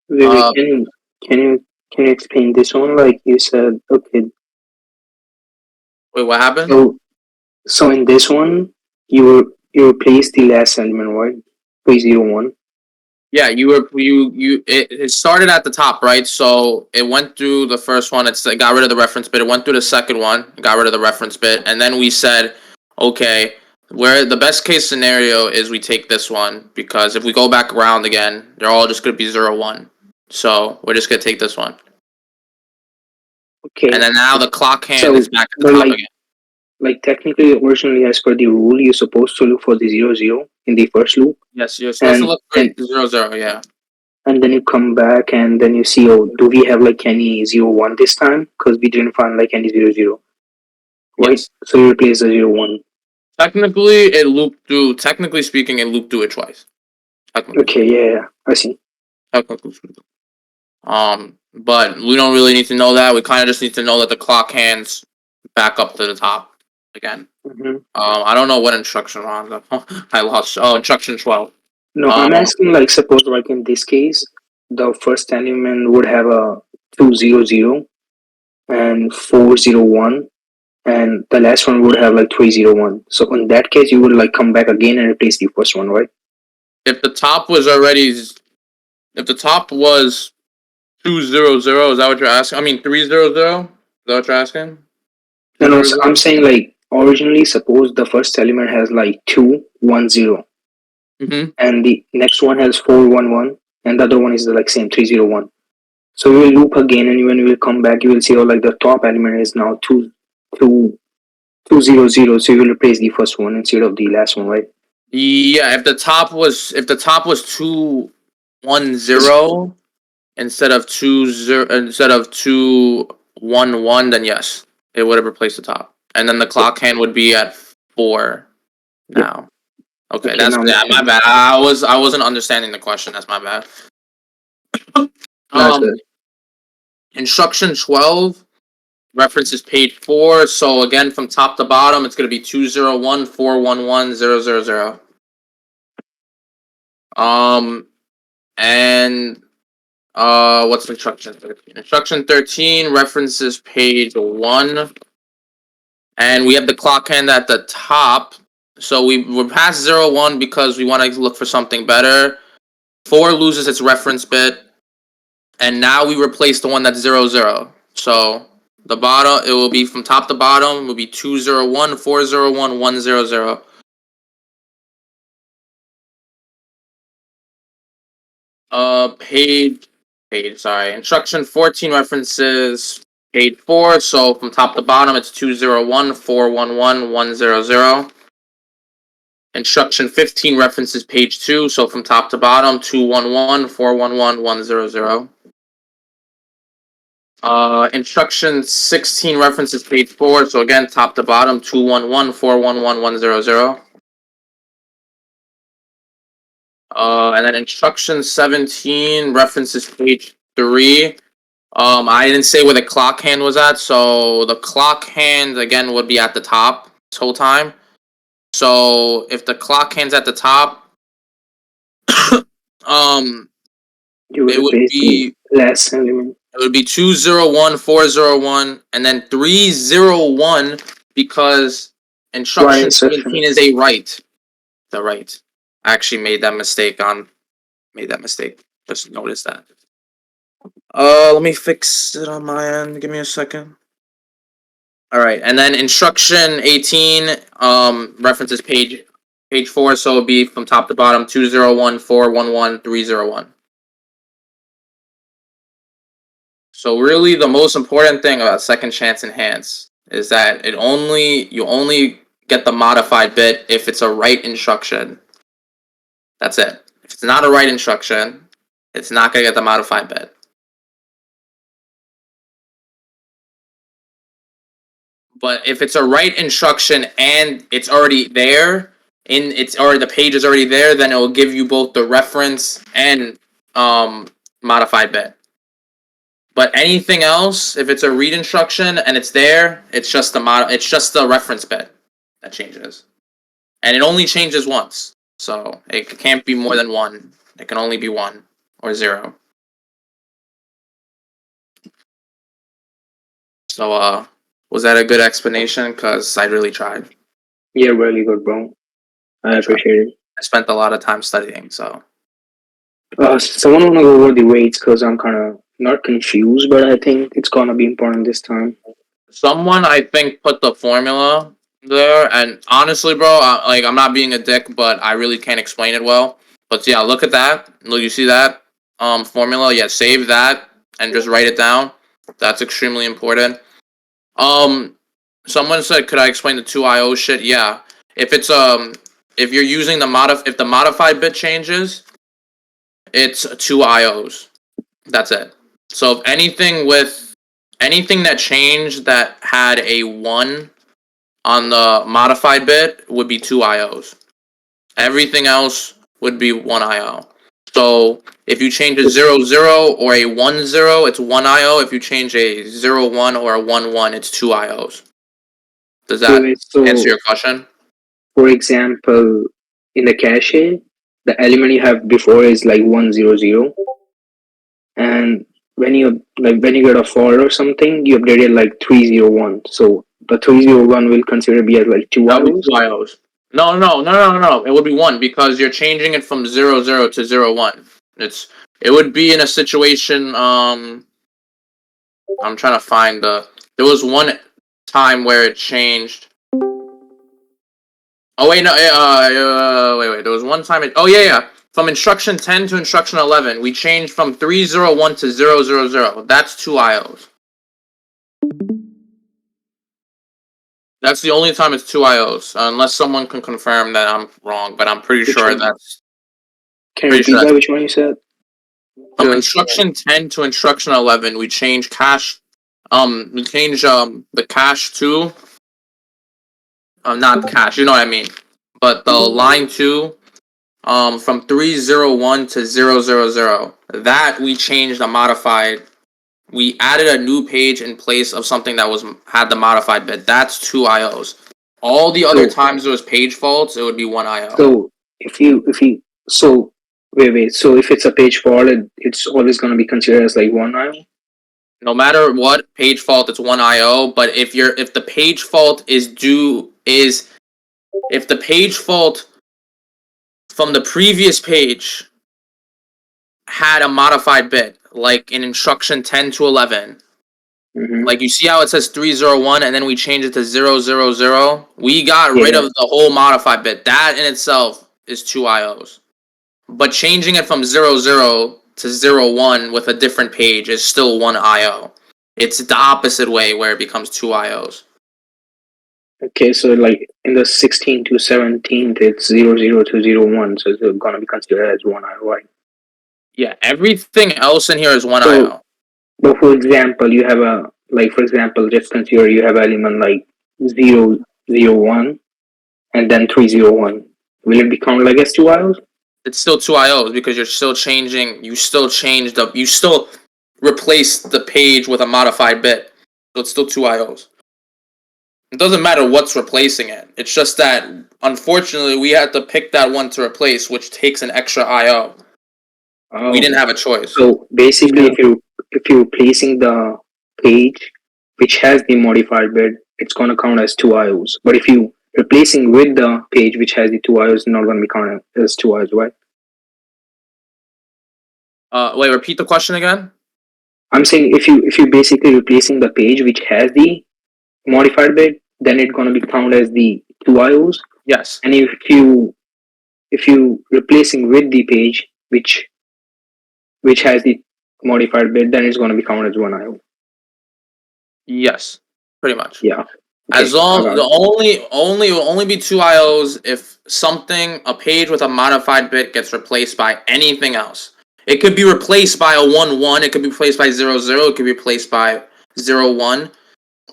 Wait, can you explain this one? Like you said, okay.
Wait, what happened?
So in this one, you replace the last element, right? 301.
Yeah, it started at the top, right? So it went through the first one, it got rid of the reference bit, it went through the second one, got rid of the reference bit, and then we said, okay, where the best case scenario is we take this one, because if we go back around again, they're all just gonna be 0 1. So we're just gonna take this one.
Okay.
And then now the clock hand
So,
is back at the
but
top
like-
again.
Like technically, originally, as per the rule, you're supposed to look for the 0 0 in the first loop,
Yes, you're supposed to
and-
look for 0 0, yeah.
and then you come back and then you see, oh, do we have like any 0 1 this time? Because we didn't find like any 0 0. Right?
Yes.
So you replace the 0 1.
Technically speaking, it looped through it twice. Technically.
Okay, yeah, I see.
Technically speaking. But we don't really need to know that. We kind of just need to know that the clock hands back up to the top again.
Mm-hmm.
I don't know what instruction we're on. I lost. Oh, instruction 12.
No, I'm asking like suppose like in this case, the first element would have a 2 0 0 and 4 0 1, and the last one would have like 3 0 1. So in that case, you would like come back again and replace the first one, right?
If the top was 2 0 0, is that what you're asking? I mean 3 0 0? Is that what you're asking?
No, so I'm saying like originally, suppose the first element has like 2 1 0,
Mm-hmm.
and the next one has 4 1 1, and the other one is the like same 3 0 1. So we will loop again, and when we will come back, you will see, oh, like the top element is now 2 0 0. So you will replace the first one instead of the last one, right?
Yeah, if the top was 2 1 0 instead of 2 1-1, then yes, it would have replaced the top. And then the clock hand would be at 4 now. Okay,
Okay,
that's
now
yeah,
makes
my
sense.
bad. I wasn't understanding the question. That's my bad.
That's good.
Instruction 12 references page 4. So again, from top to bottom, it's gonna be 201 411 000. And what's instruction 13? Instruction 13 references page 1. And we have the clock hand at the top. So we're past 01 because we want to look for something better. 4 loses its reference bit. And now we replace the one that's 00. So the bottom, it will be from top to bottom, it will be 201 401 100. Instruction 14 references page 4. So from top to bottom, it's 201 411 100. Instruction 15 references page 2. So from top to bottom, 211 411 100. Instruction 16 references page 4. So again, top to bottom, 211 411 100. And then instruction 17 references page 3. I didn't say where the clock hand was at, so the clock hand again would be at the top this whole time. So if the clock hand's at the top,
You
it would
replace
be
the last element.
it would be 201 401 and then 301 because instruction
Right,
17 is a right. The right. I actually made that mistake. Just noticed that. Let me fix it on my end. Give me a second. All right, and then instruction 18 references page 4, so it'll be from top to bottom 201 411 301. So really the most important thing about second chance enhance is that you only get the modified bit if it's a right instruction. That's it. If it's not a right instruction, it's not going to get the modified bit. But if it's a right instruction and it's already there, the page is already there, then it will give you both the reference and modified bit. But anything else, if it's a read instruction and it's there, it's just the reference bit that changes, and it only changes once, so it can't be more than 1. It can only be 1 or 0. So was that a good explanation? Because I really tried.
Yeah, really good, bro. I appreciate it.
I spent a lot of time studying, so.
Someone wanna go over the weights because I'm kind of not confused, but I think it's gonna be important this time.
Someone, I think, put the formula there, and honestly, bro, I'm not being a dick, but I really can't explain it well. But yeah, look at that. Look, you see that formula? Yeah, save that and just write it down. That's extremely important. Someone said, could I explain the 2IO shit? Yeah. If it's if you're using if the modified bit changes, it's 2 IOs. That's it. So if anything that changed that had a 1 on the modified bit would be 2 IOs. Everything else would be 1 IO. So if you change a 00 or a 10, it's 1 IO. If you change a 01 or a 11, it's 2 IOs. Does that answer your question?
For example, in the cache, the element you have before is like 100, and when you get a fault or something, you update it like 301. So the 301 will consider be as like 2
That would be
IOs.
2 IOs. No. It would be 1 because you're changing it from 00 to 01. It would be in a situation. I'm trying to find there was one time where it changed. Oh wait, no. Wait. There was one time. Yeah. From instruction 10 to instruction 11, we changed from 301 to 000. That's 2 IOs. That's the only time it's 2 IOs, unless someone can confirm that I'm wrong, but I'm pretty sure that's.
Can you repeat that? Which one you said?
From instruction 10 to instruction 11, we changed cache We change the cache to not cache, you know what I mean. But the line 2 from 301 to 000, that we changed the modified. We added a new page in place of something that had the modified bit. That's 2 IOs. All the other times there was page faults, it would be 1 IO.
So so if it's a page fault, it's always going to be considered as like 1 IO.
No matter what page fault, it's 1 IO. But if the page fault if the page fault from the previous page had a modified bit, like in instruction 10 to 11, like you see how it says 301 and then we change it to 000, we got rid of the whole modified bit. That in itself is 2 IOs. But changing it from 00 to 01 with a different page is still 1 IO. It's the opposite way where it becomes 2 IOs.
Okay, so like in the 16 to 17th, it's 00 to 01, so it's going to be considered as 1 IO, right?
Yeah, everything else in here is 1
So-
IO.
But for example, you have just consider you have element like 001 and then 301. Will it be counted like as 2 IOs?
It's still 2 IOs because you still replaced the page with a modified bit. So it's still 2 IOs. It doesn't matter what's replacing it. It's just that, unfortunately, we had to pick that one to replace, which takes an extra IO.
Oh.
We didn't have a choice.
So basically, if you're replacing the page which has the modified bit, it's going to count as 2 IOs. But if you replacing with the page which has the 2 IOs, it's not going to be counted as 2 IOs, right?
Wait, repeat the question again?
I'm saying if you basically replacing the page which has the modified bit, then it's going to be counted as the 2 IOs.
Yes.
And if you replacing with the page which has the modified bit, then it's going to be counted as 1 IO.
Yes. Pretty much.
Yeah.
As long will only be 2 IOs if a page with a modified bit gets replaced by anything else. It could be replaced by a 1-1, it could be replaced by 0-0, it could be replaced by 0-1.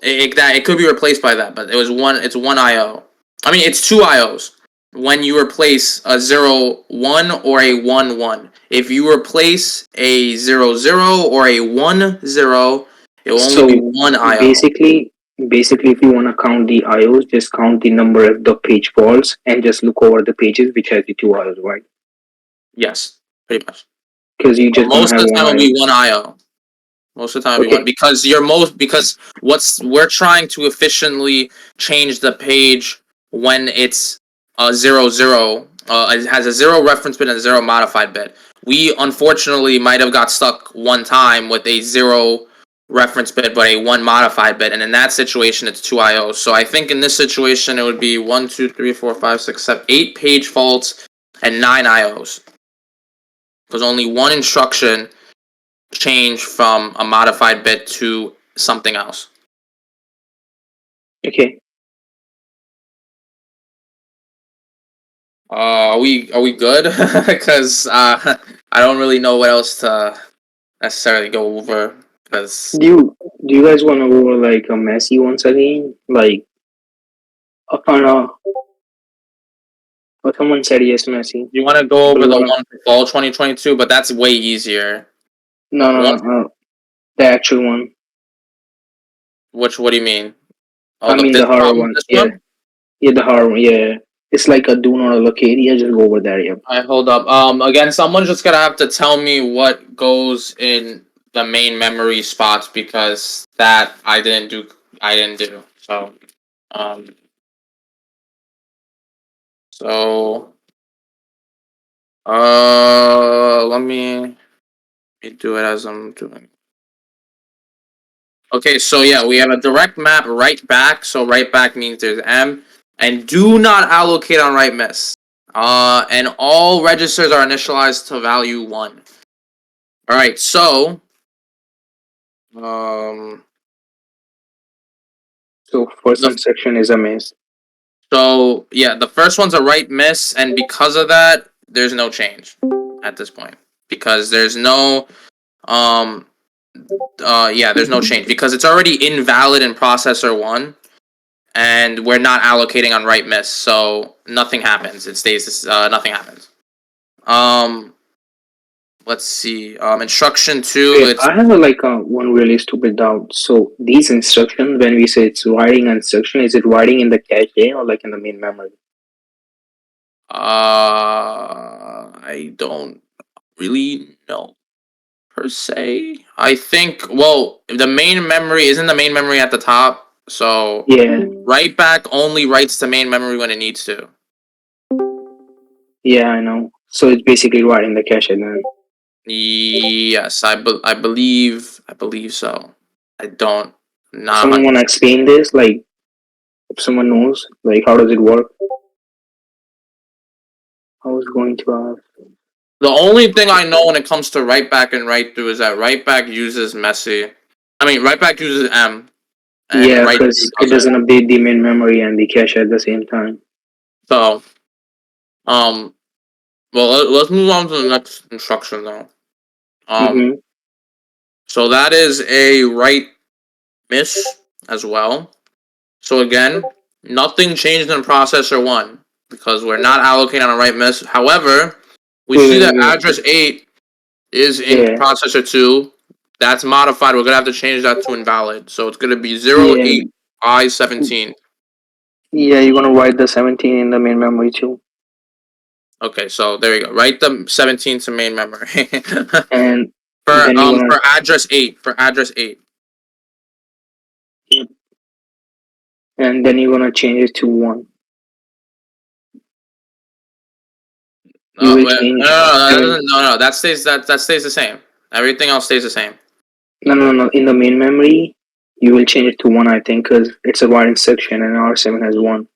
It could be replaced by that, but it's 1 IO. I mean, it's 2 IOs when you replace a 0-1 or a 1-1. If you replace a 0-0 or a 1-0, it will only be 1 IO.
Basically, if you want to count the IOs, just count the number of the page faults and just look over the pages which has the 2 IOs, right?
Yes, pretty much.
Because you just
most of the time will be 1 IO. Most of the time will be 1 because we're trying to efficiently change the page when it's 0-0. It has a 0 reference bit and a 0 modified bit. We unfortunately might have got stuck one time with a 0 reference bit but a 1 modified bit, and in that situation it's 2 IOs. So I think in this situation it would be 1, 2, 3, 4, 5, 6, 7, 8 page faults and 9 IOs. Because only one instruction changed from a modified bit to something else.
Okay.
Are we good? Because I don't really know what else to necessarily go over. Because
do you guys want to go over like a messy once again, like a kind of? What someone said yes, messy.
you want to go over the one for fall 2022, but that's way easier.
No, the actual one.
What do you mean?
I mean the hard one. Yeah, the hard one. Yeah, it's like a do not allocate. Yeah, just go over there. Yeah.
Alright, hold up. Again, someone's just gonna have to tell me what goes in the main memory spots because that I didn't do. So, let me do it as I'm doing. Okay, so yeah, we have a direct map right back. So right back means there's M, and do not allocate on right miss. And all registers are initialized to value 1. All right, so
So first instruction is a miss.
So yeah, the first one's a right miss, and because of that, there's no change at this point because there's no yeah, there's no change because it's already invalid in processor 1, and we're not allocating on write miss, so nothing happens. It stays. Nothing happens. Let's see. Instruction 2.
Wait,
It's
I have one really stupid doubt. So these instructions, when we say it's writing instruction, is it writing in the cache or like in the main memory?
I don't really know per se. I think the main memory isn't the main memory at the top, so
Yeah,
write back only writes to main memory when it needs to.
yeah, I know. So it's basically writing the cache then.
Yes, I believe so. I don't not
Someone
100%.
wanna explain this? Like, if someone knows, like, how does it work? I was going to ask.
The only thing I know when it comes to write back and write through is that write back uses messy. I mean, write back uses M, and
Yeah,
write through
because it
doesn't.
doesn't update the main memory and the cache at the same time.
So, well, let's move on to the next instruction though.
Mm-hmm.
So that is a write miss as well. So again, nothing changed in processor 1 because we're not allocating on a write miss. However, we see that
Wait.
address 8 is in
Yeah,
processor 2. That's modified. We're gonna have to change that to invalid. So it's gonna be
yeah,
08I17.
yeah. You're gonna write the 17 in the main memory too,
Okay, so there you go. Write the 17 to main memory.
and then you're gonna
For address 8. For address 8.
change it to 1. You
No,
will
wait,
change seven.
no. That stays the same. Everything else stays the same.
No. In the main memory, you will change it to 1. I think because it's a writing section and R7 has 1.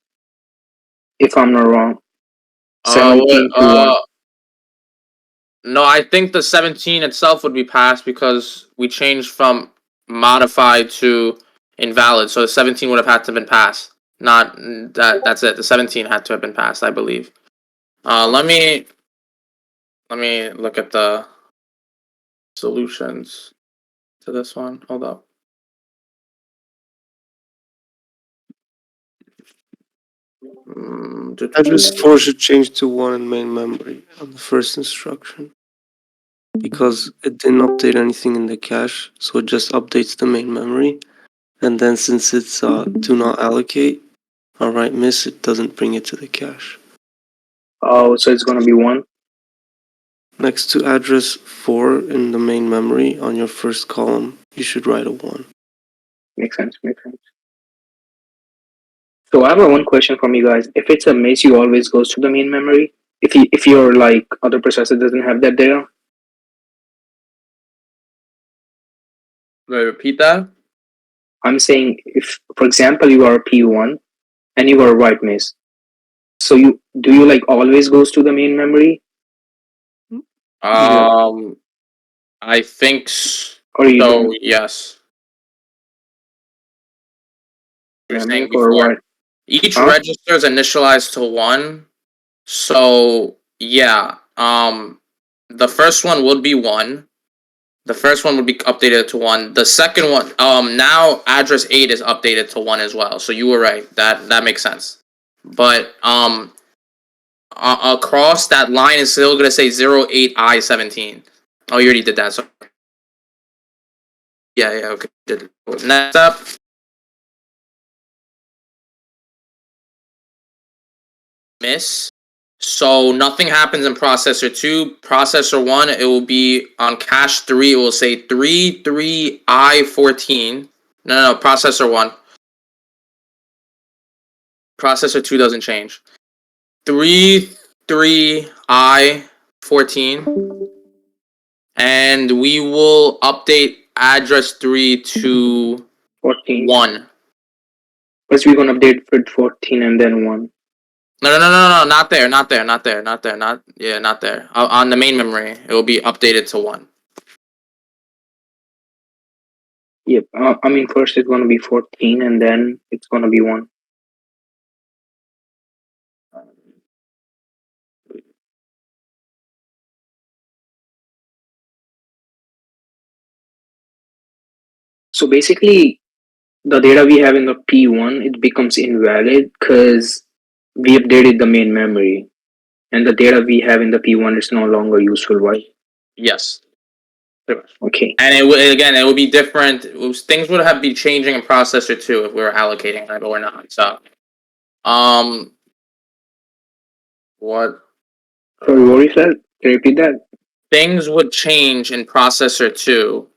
If I'm not wrong,
What,
17 to 1.
no, I think the 17 itself would be passed because we changed from modified to invalid. So the 17 would have had to have been passed. Not that. That's it. The 17 had to have been passed, I believe. Let me look at the solutions to this one. Hold up.
Address 4 should change to 1 in main memory on the first instruction. Because it didn't update anything in the cache, so it just updates the main memory. And then since it's do not allocate, or write miss, it doesn't bring it to the cache.
Oh, so it's gonna be 1.
Next to address 4 in the main memory on your first column, you should write a 1.
Makes sense. So I have one question from you guys. If it's a miss, you always goes to the main memory. If your like other processor doesn't have that data,
Wait, repeat that.
I'm saying if, for example, you are a P1 and you are a write miss, so you like always goes to the main memory
I think
or you
so.
don't
Yes, you were saying
dynamic or
before.
what?
Each
Huh?
register is initialized to 1. So yeah, the first one would be 1. The first one would be updated to 1. The second one, now address 8 is updated to 1 as well. So you were right. That makes sense. But across that line is still gonna say 08I17. Oh, you already did that. So yeah, okay. Did it. Next up. Miss. So nothing happens in processor 2. Processor 1, it will be on cache 3. It will say 33I14. No, processor 1. Processor 2 doesn't change. 33I14. And we will update address 3 to
14.
1.
First we're gonna update for 14 and then 1.
No, not there. Not there. Not there. On the main memory, it will be updated to 1.
Yep. I mean, first it's gonna be 14 and then it's gonna be 1. So basically, the data we have in the P1 it becomes invalid because we updated the main memory, and the data we have in the P1 is no longer useful, right?
Yes. Pretty much.
Okay.
And it would again, it would be different. Things would have be changing in processor 2 if we were allocating that, but we're not. So, what
Sorry, what you said? Can you repeat that?
things would change in processor 2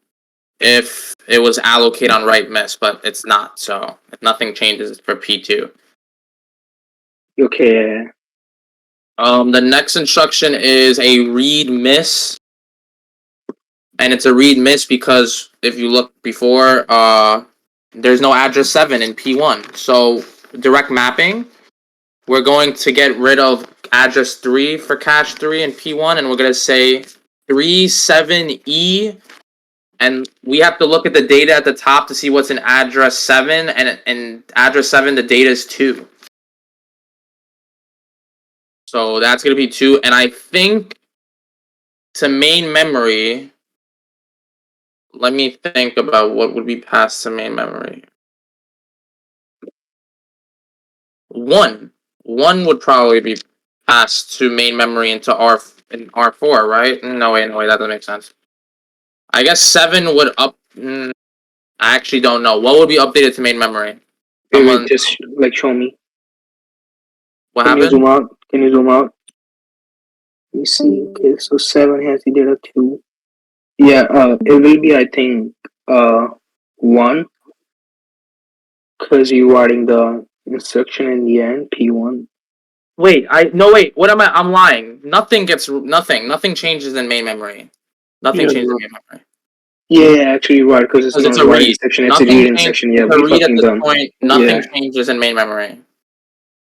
if it was allocate on write miss, but it's not. So, if nothing changes for P2.
Okay.
The next instruction is a read miss. And it's a read miss because if you look before, there's no address 7 in P1. So direct mapping, we're going to get rid of address 3 for cache 3 in P1, and we're going to say 37E, and we have to look at the data at the top to see what's in address 7, and address 7, the data is 2. So that's going to be 2, and I think to main memory, let me think about what would be passed to main memory. 1 would probably be passed to main memory into R4, right? No way, that doesn't make sense. I guess 7 would up. I actually don't know. What would be updated to main memory?
Wait, just like show me.
What
Can you
happened?
zoom out? Can you zoom out? Let me see. Okay, so 7 has the data 2. Yeah, it will be I think 1 because you adding the instruction in the end P1.
Wait, what am I? I'm lying. Nothing changes in main memory. Nothing
Yeah.
changes in main memory.
Yeah, actually you're right because it's
Because
not
it's
a
a
write
read.
instruction, it's a
Nothing
read
changes.
instruction. Yeah,
It's a
we
read at
fucking
this
done.
point. Nothing
Yeah.
changes in main memory.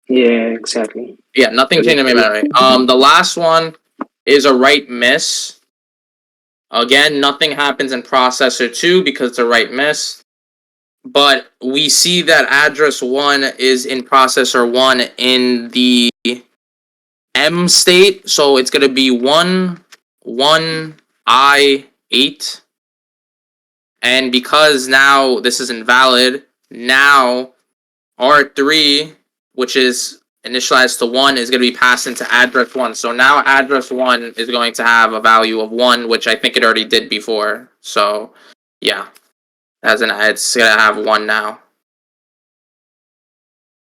Yeah, exactly.
Yeah, nothing changed in main memory. The last one is a write miss. Again, nothing happens in processor 2 because it's a write miss. But we see that address 1 is in processor 1 in the M state, so it's going to be 1I8. And because now this is invalid, now R3, which is initialized to 1, is going to be passed into address 1. So now address 1 is going to have a value of 1, which I think it already did before. So, yeah. It's going to have 1 now.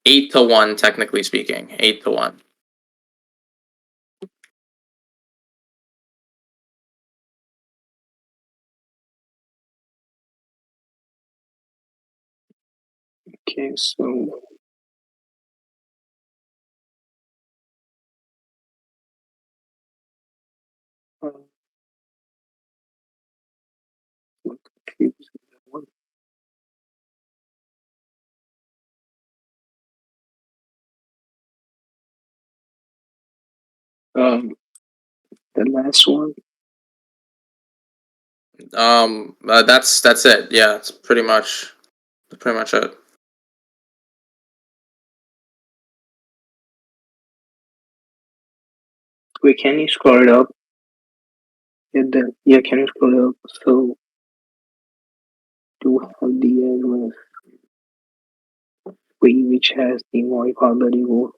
8 to 1, technically speaking. 8 to 1.
Okay, so the last one.
That's it. Yeah, it's pretty much it.
Wait, can you scroll it up? Yeah, can you scroll it up? So do have the address which has the modified variable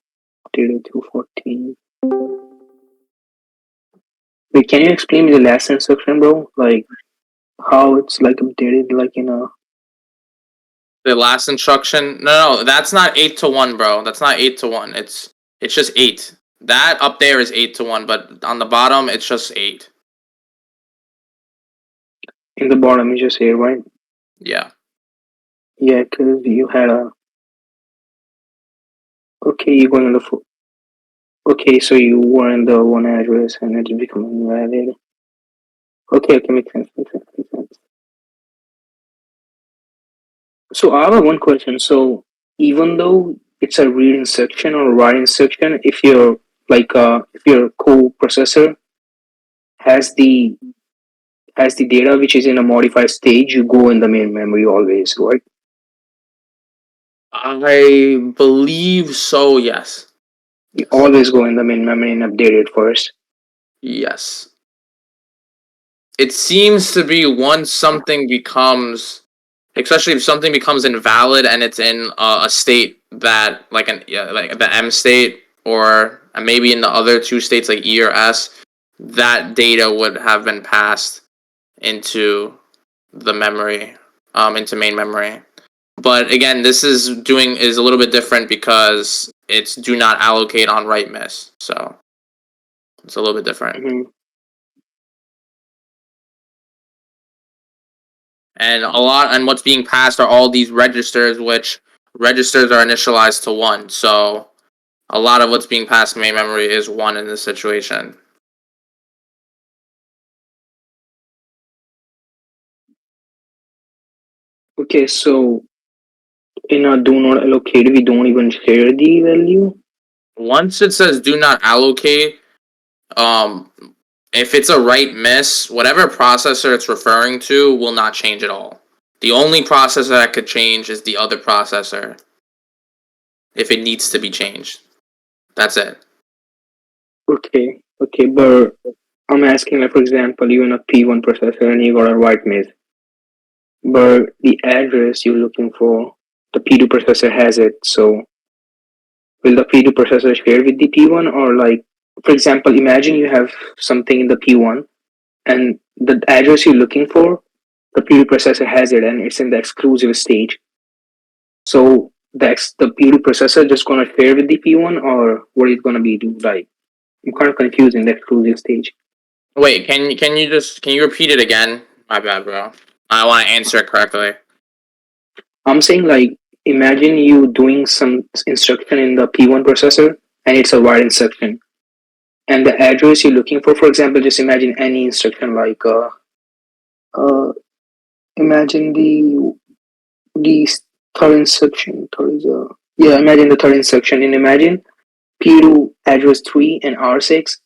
data 214. Wait, can you explain me the last instruction, bro? Like how it's like updated like in a
The last instruction. No, that's not 8 to 1, bro. That's not 8 to 1. It's just 8. That up there is 8 to 1, but on the bottom it's just 8.
in the bottom you just here, right?
Yeah.
Yeah, because you had a okay, you're going on the okay, so you were in the one address and it's becoming invalid. Okay, makes sense. So I have one question. So even though it's a read instruction or write instruction, if your if your co-processor has the data which is in a modified stage, you go in the main memory always, right?
I believe so, yes.
You always go in the main memory and update it first.
Yes. It seems to be once something becomes especially if something becomes invalid and it's in a state that like the M state or maybe in the other two states like E or S, that data would have been passed into the memory, into main memory. But again, this is a little bit different because it's do not allocate on write miss, so it's a little bit different.
Mhm.
And what's being passed are all these registers, which registers are initialized to 1. So a lot of what's being passed to main memory is 1 in this situation.
Okay, so in a do not allocate, we don't even share the value.
Once it says do not allocate, if it's a write miss, whatever processor it's referring to will not change at all. The only processor that could change is the other processor. If it needs to be changed. That's it.
Okay, but I'm asking, like, for example, you're in a P1 processor and you got a write miss, but the address you're looking for, the P2 processor has it. So will the P2 processor share with the P1, or like, for example, imagine you have something in the P1 and the address you're looking for, the P2 processor has it and it's in the exclusive stage. So the P2 processor just gonna share with the P1, or what is it gonna be do? Like, I'm kind of confused in the exclusive stage.
Wait, can you repeat it again? My bad, bro. I want to answer it correctly.
I'm saying, like, imagine you doing some instruction in the P1 processor and it's a wide instruction. And the address you're looking for example, just imagine any instruction like imagine the third instruction. Imagine the third instruction and imagine P2 address 3 and R6.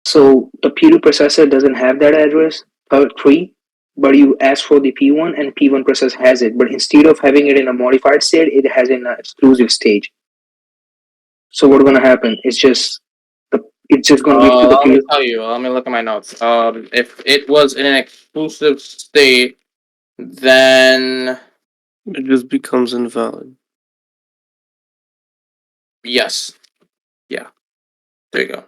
So the P2 processor doesn't have that address 3, but you ask for the P1 and P1 processor has it. But instead of having it in a modified state, it has in an exclusive stage. So what's gonna happen? It's just gonna give to the
Let me
P2.
tell you. Let me look at my notes. If it was in an exclusive state, then
It just becomes invalid.
yes, yeah. There you go.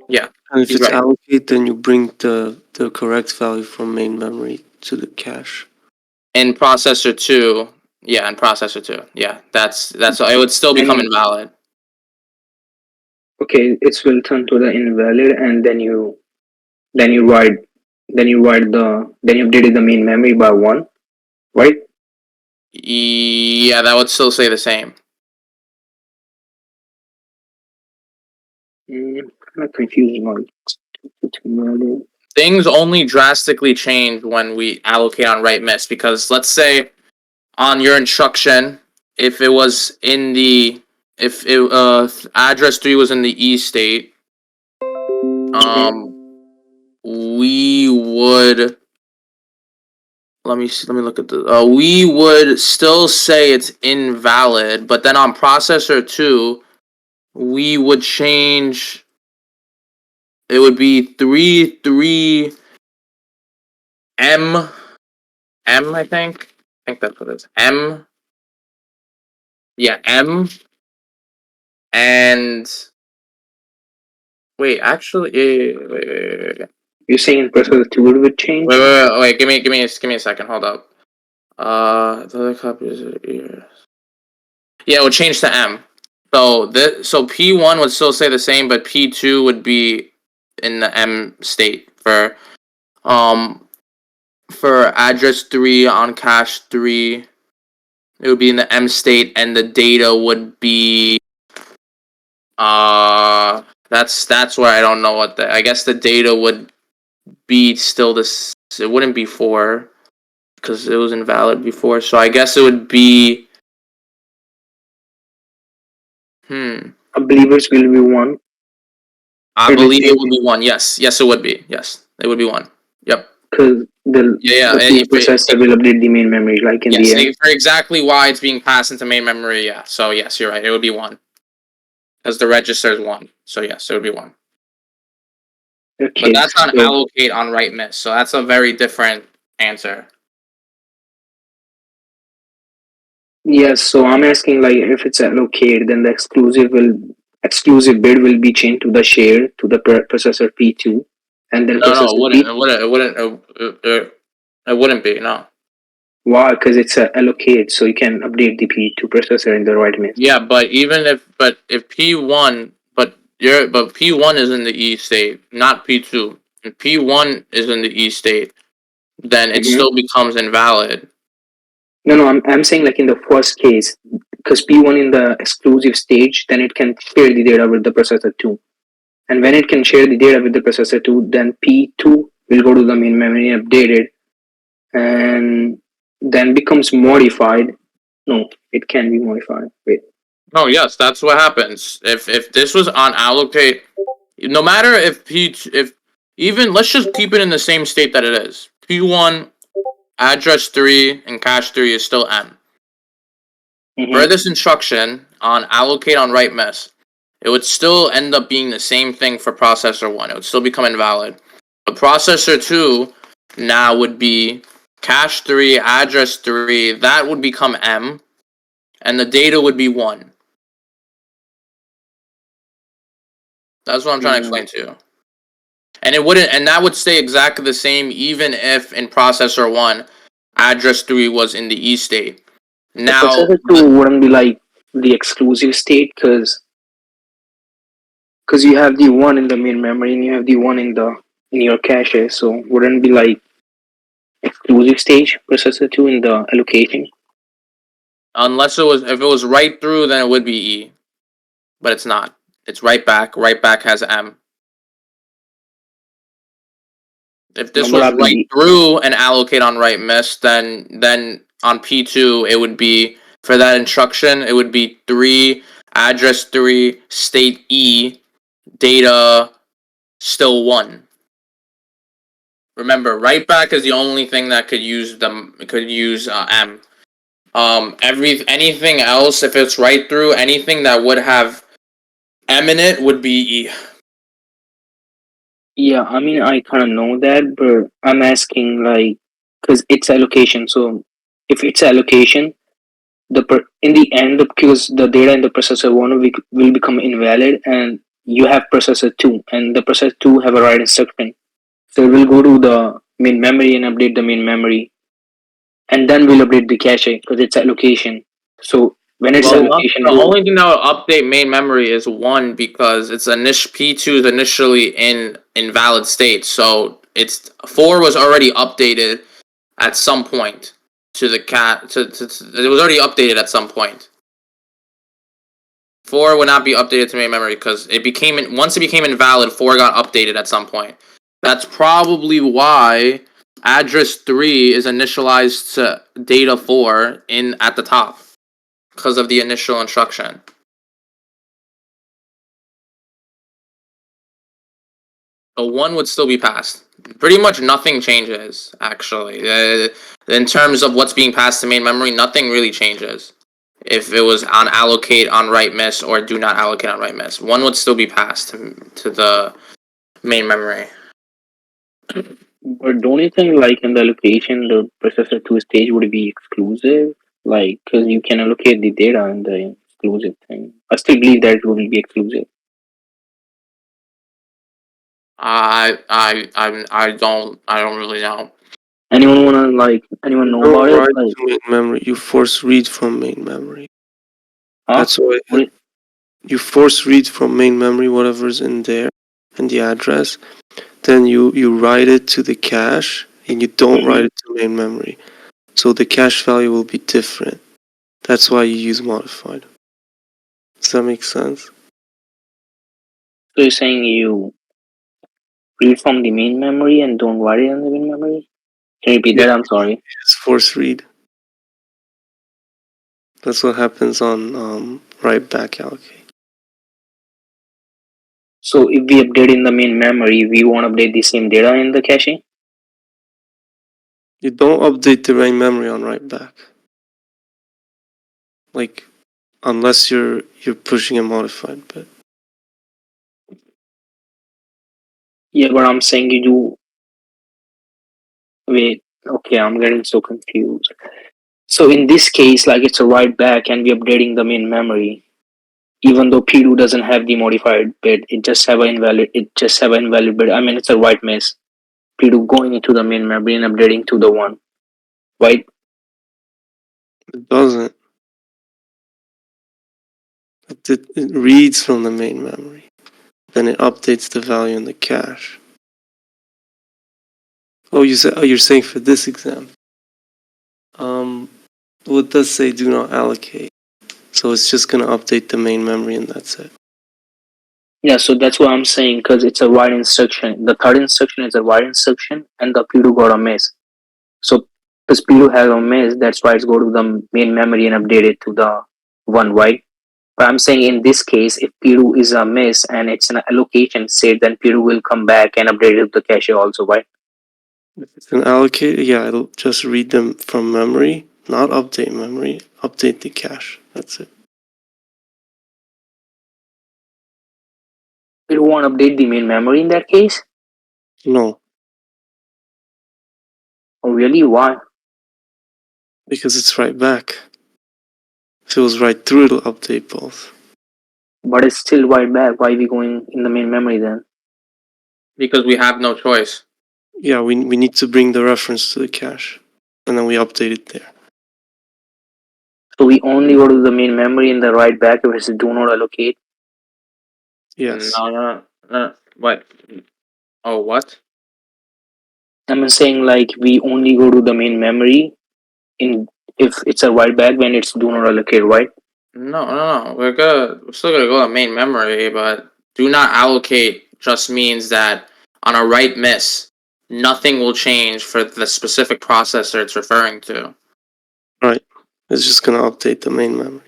Yeah,
And if
he's
it's
right.
allocate, then you bring the correct value from main memory to the cache.
In processor 2, yeah, in processor 2, yeah. That's it would still become invalid.
Okay, it's will turn to the invalid, and then you updated the main memory by 1, right?
Yeah, that would still say the same.
I'm not confused about it.
Things only drastically change when we allocate on write miss, because let's say on your instruction, if it was in the address 3 was in the E state, we would let me look at the we would still say it's invalid, but then on processor 2 we would change, it would be 3 M I think that's what it is. M, yeah, M, and wait, actually, wait.
You're saying processor 2 would change?
Wait, give me a second, hold up. The other copies are here. Yeah, it would change to M. So P1 would still say the same, but P2 would be in the M state for address 3 on cache 3. It would be in the M state, and the data would be that's where I don't know what I guess the data would be still this. It wouldn't be 4 because it was invalid before. So I guess it would be.
I believe it will be 1.
I believe it would be 1. Yes, it would be. Yes, it would be 1. Yep.
Because the processor will update the main memory, like in the end.
For exactly why it's being passed into main memory. Yeah. So yes, you're right. It would be 1 because the register is 1. So yes, it would be 1.
Okay,
But that's on allocate on write miss. So that's a very different answer.
Yes, so I'm asking like if it's allocated, then the exclusive bid will be changed to the share to the processor P2, and then
No, no,
processor P.
it wouldn't be. No.
Why? Because it's allocated, so you can update the P2 processor in the right mix.
Yeah, but if P1, but P1 is in the E state, not P2. If P1 is in the E state, then it
Mhm.
still becomes invalid.
No, I'm saying like in the first case, because P1 in the exclusive stage, then it can share the data with the processor 2. And when it can share the data with the processor 2, then P2 will go to the main memory updated and then becomes modified. No, it can be modified. Wait.
No, yes, that's what happens. If this was on allocate, no matter if even let's just keep it in the same state that it is. P1 address 3 and cache 3 is still M.
Mhm.
For this instruction on allocate on write miss, it would still end up being the same thing for processor 1. It would still become invalid. But processor 2 now would be cache 3, address 3, that would become M, and the data would be 1. That's what I'm trying to explain to you. And it wouldn't, and that would stay exactly the same even if in processor 1, address 3 was in the E state. Now,
processor 2 wouldn't be like the exclusive state because you have the one in the main memory and you have the one in your cache, so wouldn't be like exclusive stage processor 2 in the allocation.
unless if it was write through, then it would be E. But it's not. It's write back. Write back has M. If this was write through and allocate on write miss, then on P2 it would be, for that instruction, it would be 3, address 3, state E, data still 1. Remember, write back is the only thing that could use M. Anything else, if it's write through, anything that would have M in it would be E.
Yeah, I mean, I kind of know that, but I'm asking like, because it's allocation. So if it's allocation, in the end, because the data in the processor 1 will become invalid, and you have processor 2, and the processor 2 have a write instruction. So it will go to the main memory and update the main memory, and then we'll update the cache because it's allocation. So when it's allocation,
the only thing that will update main memory is 1 because it's P2 is initially in invalid state. So it's 4 was already updated at some point to the it was already updated at some point. 4 would not be updated to main memory because once it became invalid, 4 got updated at some point. That's probably why address 3 is initialized to data 4 at the top because of the initial instruction. So 1 would still be passed. Pretty much nothing changes, actually. In terms of what's being passed to main memory, nothing really changes. If it was on allocate on write miss or do not allocate on write miss, 1 would still be passed to the main memory.
But don't you think like in the allocation, the processor 2 stage would be exclusive? Like, because you can allocate the data in the exclusive thing. I still believe that it will be exclusive.
I don't really know.
Anyone know
Don't
about it?
write
Like,
to main memory. You force read from main memory.
huh?
That's why
What-
you force read from main memory whatever's in there and the address. Then you write it to the cache and you don't write it to main memory. So the cache value will be different. That's why you use modified. Does that make sense?
So you're saying you read from the main memory and don't write it in the main memory? Can you repeat that? I'm sorry.
It's force read. That's what happens on write back allocate.
So if we update in the main memory, we won't update the same data in the cache?
You don't update the main memory on write back. Like, unless you're pushing a modified bit.
Yeah, but I'm saying you do. Wait, okay, I'm getting so confused. So in this case, like it's a write back and we're updating the main memory. Even though P2 doesn't have the modified bit, it just have an invalid bit. I mean it's a write miss. P2 going into the main memory and updating to the 1. Right?
It doesn't. It reads from the main memory. Then it updates the value in the cache. Oh, you're saying for this example. Well, it does say do not allocate. So it's just gonna update the main memory and that's it.
Yeah, so that's what I'm saying because it's a write instruction. The third instruction is a write instruction and the P2 got a miss. So because P2 has a miss, that's why it's go to the main memory and update it to the 1, right? But I'm saying in this case, if P2 is a miss and it's an allocation state, then P2 will come back and update it to the cache also, right?
If it's an allocate, yeah, it'll just read them from memory, not update memory, update the cache. That's it.
P2 won't update the main memory in that case?
No,
Oh, really? Why?
because it's right back. If it was right through, it'll update both.
But it's still write back. Why are we going in the main memory then?
Because we have no choice.
Yeah, we need to bring the reference to the cache, and then we update it there.
So we only go to the main memory in the write back if it's do not allocate.
Yes.
No. What? Oh, what?
I'm saying like we only go to the main memory in if it's a write back when it's do not allocate, right?
No. We're still gonna go to main memory, but do not allocate just means that on a write miss, nothing will change for the specific processor it's referring to.
It's just gonna update the main memory.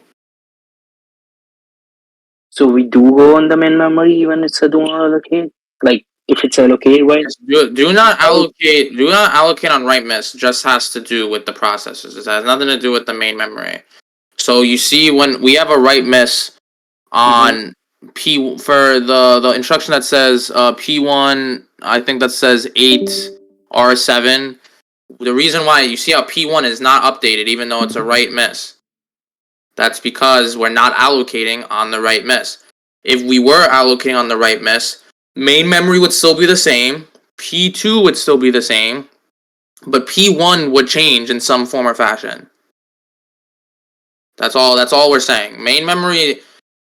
So we do go on the main memory even it's a do not allocate. Like if it's allocate, right?
Do not allocate on write miss. Just has to do with the processors. It has nothing to do with the main memory. So you see when we have a write miss on P for the instruction that says P1, I think that says 8R7. The reason why you see how P1 is not updated even though it's a write miss. That's because we're not allocating on the write miss. If we were allocating on the write miss, main memory would still be the same, P2 would still be the same, but P1 would change in some form or fashion. That's all we're saying. Main memory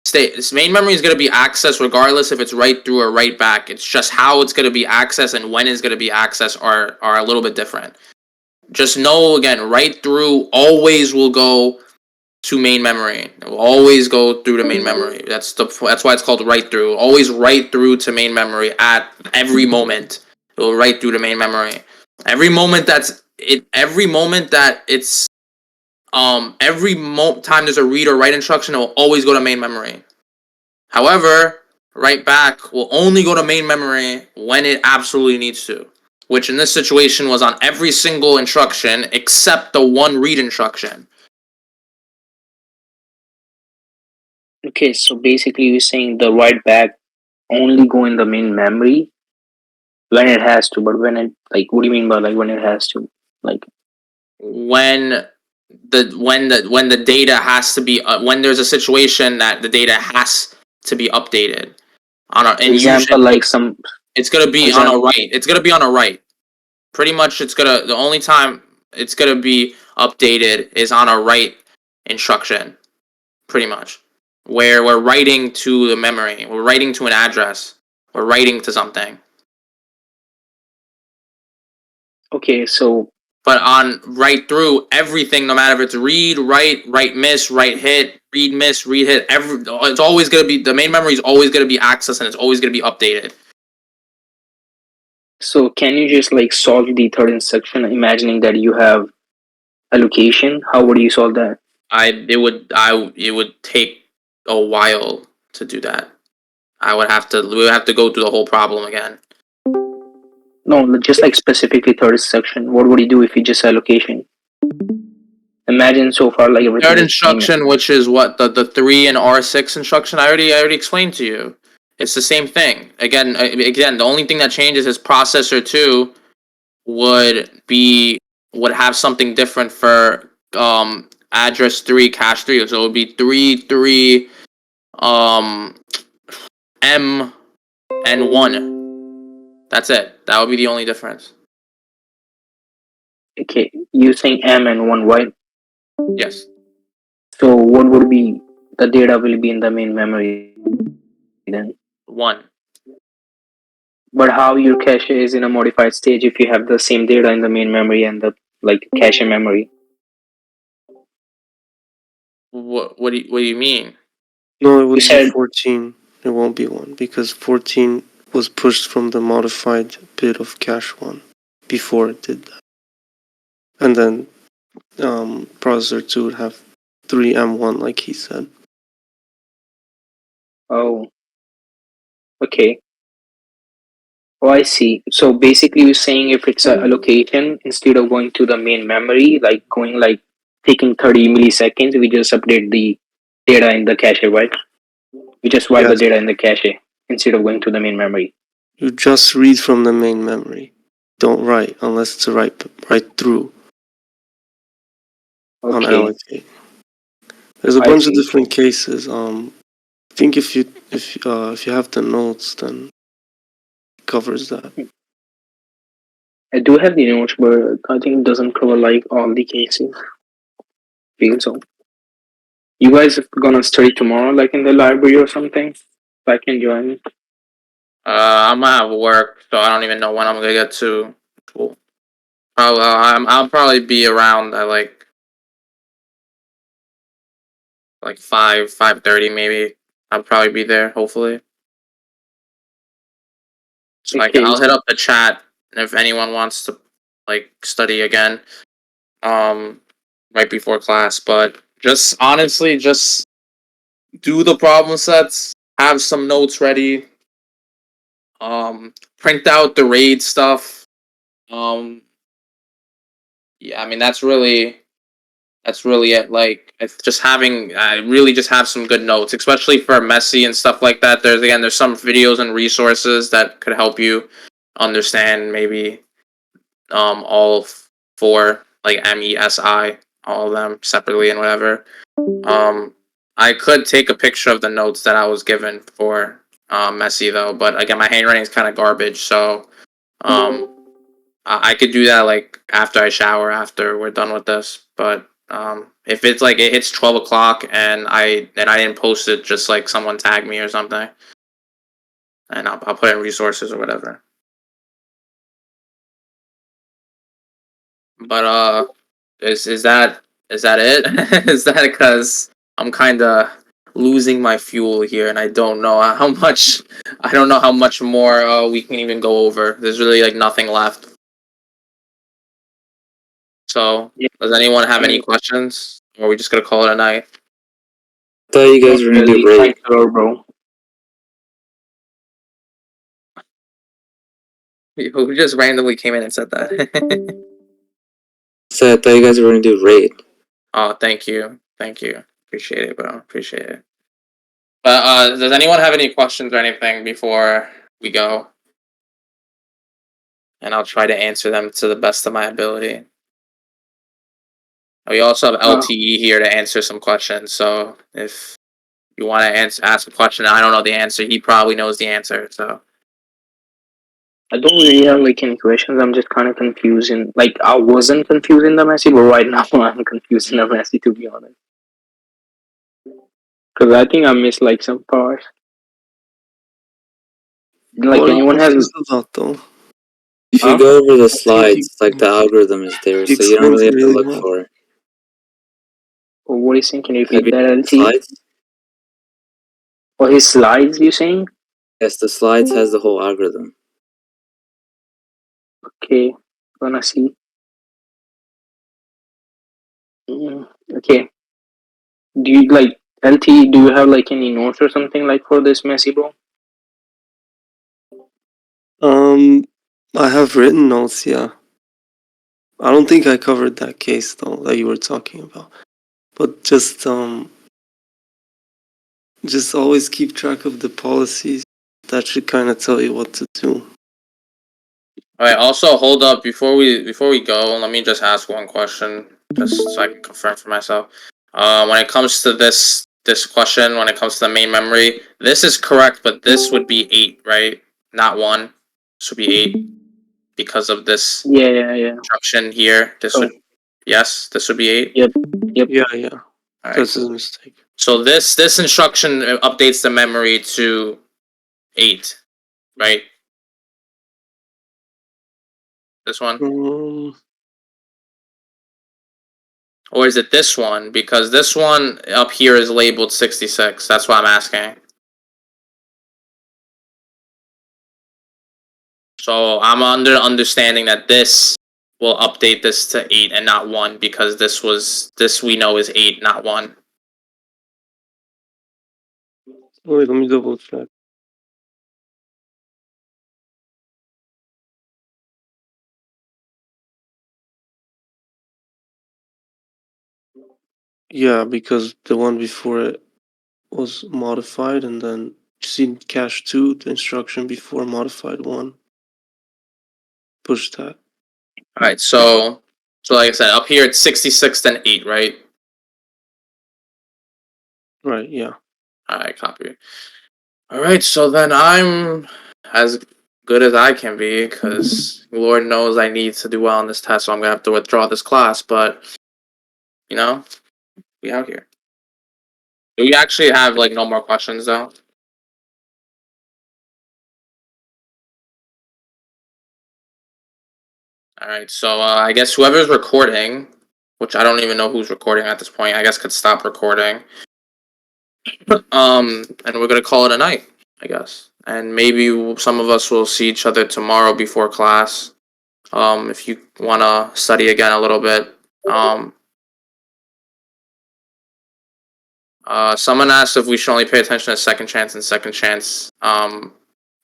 is going to be accessed regardless if it's write through or write back. It's just how it's going to be accessed and when it's going to be accessed are a little bit different. Just know again, write through always will go to main memory. It will always go through to main memory. That's why it's called write through. Always write through to main memory at every moment. It will write through to main memory. Every moment time there's a read or write instruction, it will always go to main memory. However, write back will only go to main memory when it absolutely needs to, which in this situation was on every single instruction except the one read instruction.
Okay, so basically you're saying the write back only go in the main memory when it has to, but when it like what do you mean by like when it has to? Like
when the data has to be when there's a situation that the data has to be updated on a
example like some
it's gonna be on a write. It's gonna be on a write. Pretty much the only time it's gonna be updated is on a write instruction. Pretty much. Where we're writing to the memory. We're writing to an address. We're writing to something.
okay, so
But on write through everything, no matter if it's read, write miss, write hit, read miss, read hit, it's always gonna be the main memory is always gonna be accessed and it's always gonna be updated.
so can you just like solve the third instruction, imagining that you have allocation? How would you solve that?
It would take a while to do that. We would have to go through the whole problem again.
No, just like specifically third instruction. What would you do if you just allocation? Imagine so far like everything.
Third instruction, which is what the 3 and R6 instruction, I already explained to you. It's the same thing. Again, the only thing that changes is processor 2 would have something different for address 3, cache 3. So it would be 3 M and 1. That's it. That would be the only difference.
Okay, you're saying M and 1, right?
Yes.
So what would be the data will be in the main memory then?
1.
But how your cache is in a modified stage if you have the same data in the main memory and the like cache memory?
What do you mean?
No, it would
said-
be 14. It won't be 1 because 14 was pushed from the modified bit of cache 1 before it did that. And then processor 2 would have 3M1 like he said.
Oh, okay. Oh, I see. So basically, you're saying if it's a allocation, instead of going to the main memory, like going like taking 30 milliseconds, we just update the data in the cache, right? We just write the
Yes.
data in the cache instead of going to the main memory.
You just read from the main memory. Don't write unless it's a write through on
Okay.
allocate. There's a
I
bunch of
see.
different cases. I think if you have the notes, then it covers that.
I do have the notes, but I think it doesn't cover like all the cases. Feel so. You guys are gonna study tomorrow, like in the library or something? So I can join.
I'm gonna have work, so I don't even know when I'm gonna get to school. I'll probably be around at like 5:30 maybe. I'll probably be there, hopefully. So
Okay.
I'll hit up the chat if anyone wants to like study again. Right before class, but just honestly, just do the problem sets, have some notes ready, print out the raid stuff. Yeah, I mean that's really it. Like it's just having, really just have some good notes, especially for Messi and stuff like that. There's some videos and resources that could help you understand maybe all 4 like MESI, all of them separately and whatever. I could take a picture of the notes that I was given for Messi though, but again, my handwriting is kind of garbage, so I could do that like after I shower, after we're done with this. But if it's like it hits 12 o'clock and I didn't post it, just like someone tag me or something, and I'll put in resources or whatever. But is that it? Is that because I'm kind of losing my fuel here, and I don't know how much more we can even go over. There's really like nothing left. So,
Yeah.
does anyone have any questions, or are we just gonna call it a night?
I thought you guys were gonna do raid.
Thanks a lot, bro.
Who just randomly came in and said that?
So I thought you guys were gonna do raid.
Oh, thank you, appreciate it, bro, appreciate it. But does anyone have any questions or anything before we go? And I'll try to answer them to the best of my ability. We also have LTE here to answer some questions, so if you want to ask a question and I don't know the answer, he probably knows the answer, so.
I don't really have like any questions. I'm just kind of confused. Like I wasn't confused in the Messi, but right now I'm confused in the Messi, to be honest. Because I think I missed like some parts. Like
What are you
anyone has.
confused about though?
If
Huh?
you go over the slides, like the algorithm is there, so you don't really have to
Explains
look
really
for it.
What are you saying? Can you
Have
repeat
you
that,
seen the
LT?
slides?
Or his slides, you saying?
Yes, the slides has the whole algorithm.
Okay, gonna see. Okay. Do you like LT? Do you have like any notes or something like for this Messi, bro?
I have written notes, yeah. I don't think I covered that case though that you were talking about. But just always keep track of the policies. That should kind of tell you what to do.
All right. Also, hold up before we go. Let me just ask one question. just so I can confirm for myself. When it comes to this question, when it comes to the main memory, this is correct, but this would be 8, right? Not 1. This would be 8 because of this
Yeah.
instruction here. This
Oh.
would this would be 8.
Yep.
Yeah.
All right.
That's his mistake.
So this instruction updates the memory to 8, right? This one, or is it this one? Because this one up here is labeled 66. That's why I'm asking. So I'm under understanding that this will update this to 8 and not 1 because this we know is 8, not 1.
Wait, let me double check. Yeah, because the one before it was modified, and then you see cache 2, the instruction before modified 1. Push that.
All right, so like I said, up here it's 66 then 8, right?
Right, yeah.
All right, copy. All right, so then I'm as good as I can be because Lord knows I need to do well on this test, so I'm gonna have to withdraw this class. But you know, we out here. Do we actually have like no more questions though? All right, so I guess whoever's recording, which I don't even know who's recording at this point, I guess could stop recording. And we're gonna call it a night, I guess. And maybe some of us will see each other tomorrow before class. If you wanna study again a little bit. Someone asked if we should only pay attention to second chance and second chance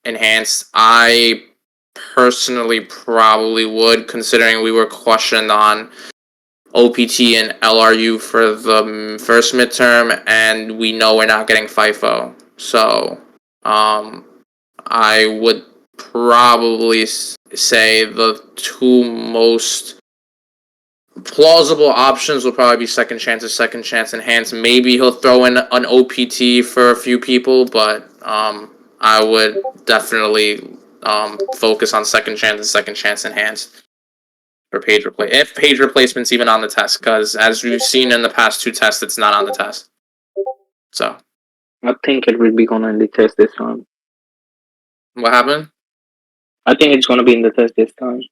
enhanced. I personally probably would, considering we were questioned on OPT and LRU for the first midterm, and we know we're not getting FIFO. So, I would probably say the two most plausible options will probably be second chance enhanced. Maybe he'll throw in an OPT for a few people, but I would definitely focus on second chance enhanced for page replace. If page replacement's even on the test, because as we've seen in the past 2 tests, it's not on the test. So
I think it will be gonna in the test this time.
what happened?
I think it's gonna be in the test this time.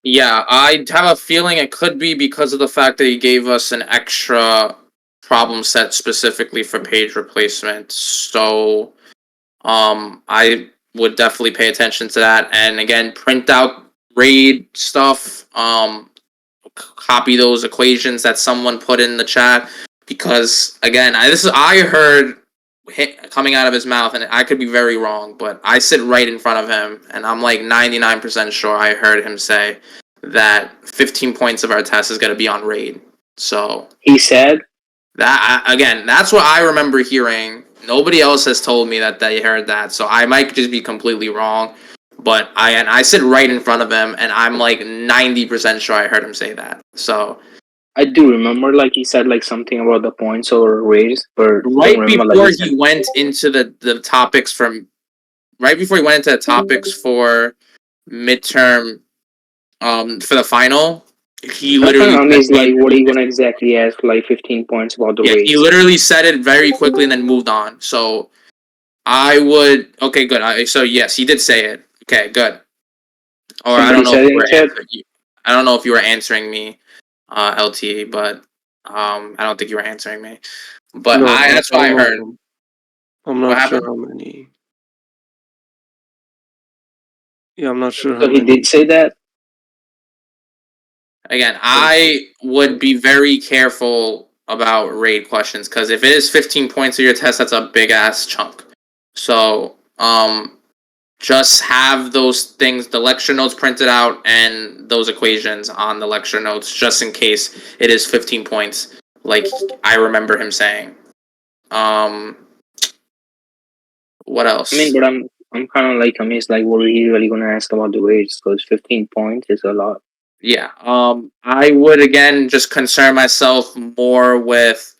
Yeah, I have a feeling it could be because of the fact that he gave us an extra problem set specifically for page replacement. So, I would definitely pay attention to that. And again, print out RAID stuff. Copy those equations that someone put in the chat because again, I heard coming out of his mouth, and I could be very wrong, but I sit right in front of him, and I'm like 99% sure I heard him say that 15 points of our test is going to be on RAID. So
he said
that again, that's what I remember hearing. Nobody else has told me that they heard that, so I might just be completely wrong. But I sit right in front of him, and I'm like 90% sure I heard him say that. So
I do remember, like he said, like something about the points or raise, but
right before he went into the topics from right before he went into the topics for midterm for the final, he literally
is like, what are you gonna exactly ask? Like 15 points about the raise.
he literally said it very quickly and then moved on. So I would good. So yes, he did say it. Okay, good. Or I don't know if you were I don't know if you were answering me, LT, but I don't think you were answering me. But
No,
that's what I heard.
I'm not sure how many. Yeah, I'm not sure how
So he
many.
did say that?
Again, I would be very careful about RAID questions because if it is 15 points of your test, that's a big ass chunk. So, just have those things, the lecture notes printed out and those equations on the lecture notes, just in case it is 15 points, like I remember him saying. What else?
I mean, but I'm kind of like amazed. Like, what are you really gonna ask about the grades? Because 15 points is a lot.
yeah, I would again just concern myself more with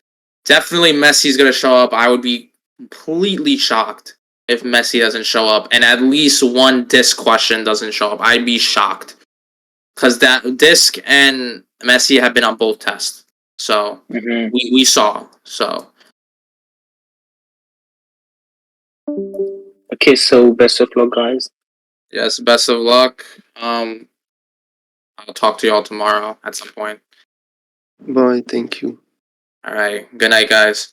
definitely Messi's gonna show up. I would be completely shocked if Messi doesn't show up, and at least one disc question doesn't show up. I'd be shocked because that disc and Messi have been on both tests, so
Mhm.
we saw. So
Okay, so best of luck, guys.
yes, best of luck. I'll talk to y'all tomorrow at some point.
Bye. Thank you.
All right, good night, guys.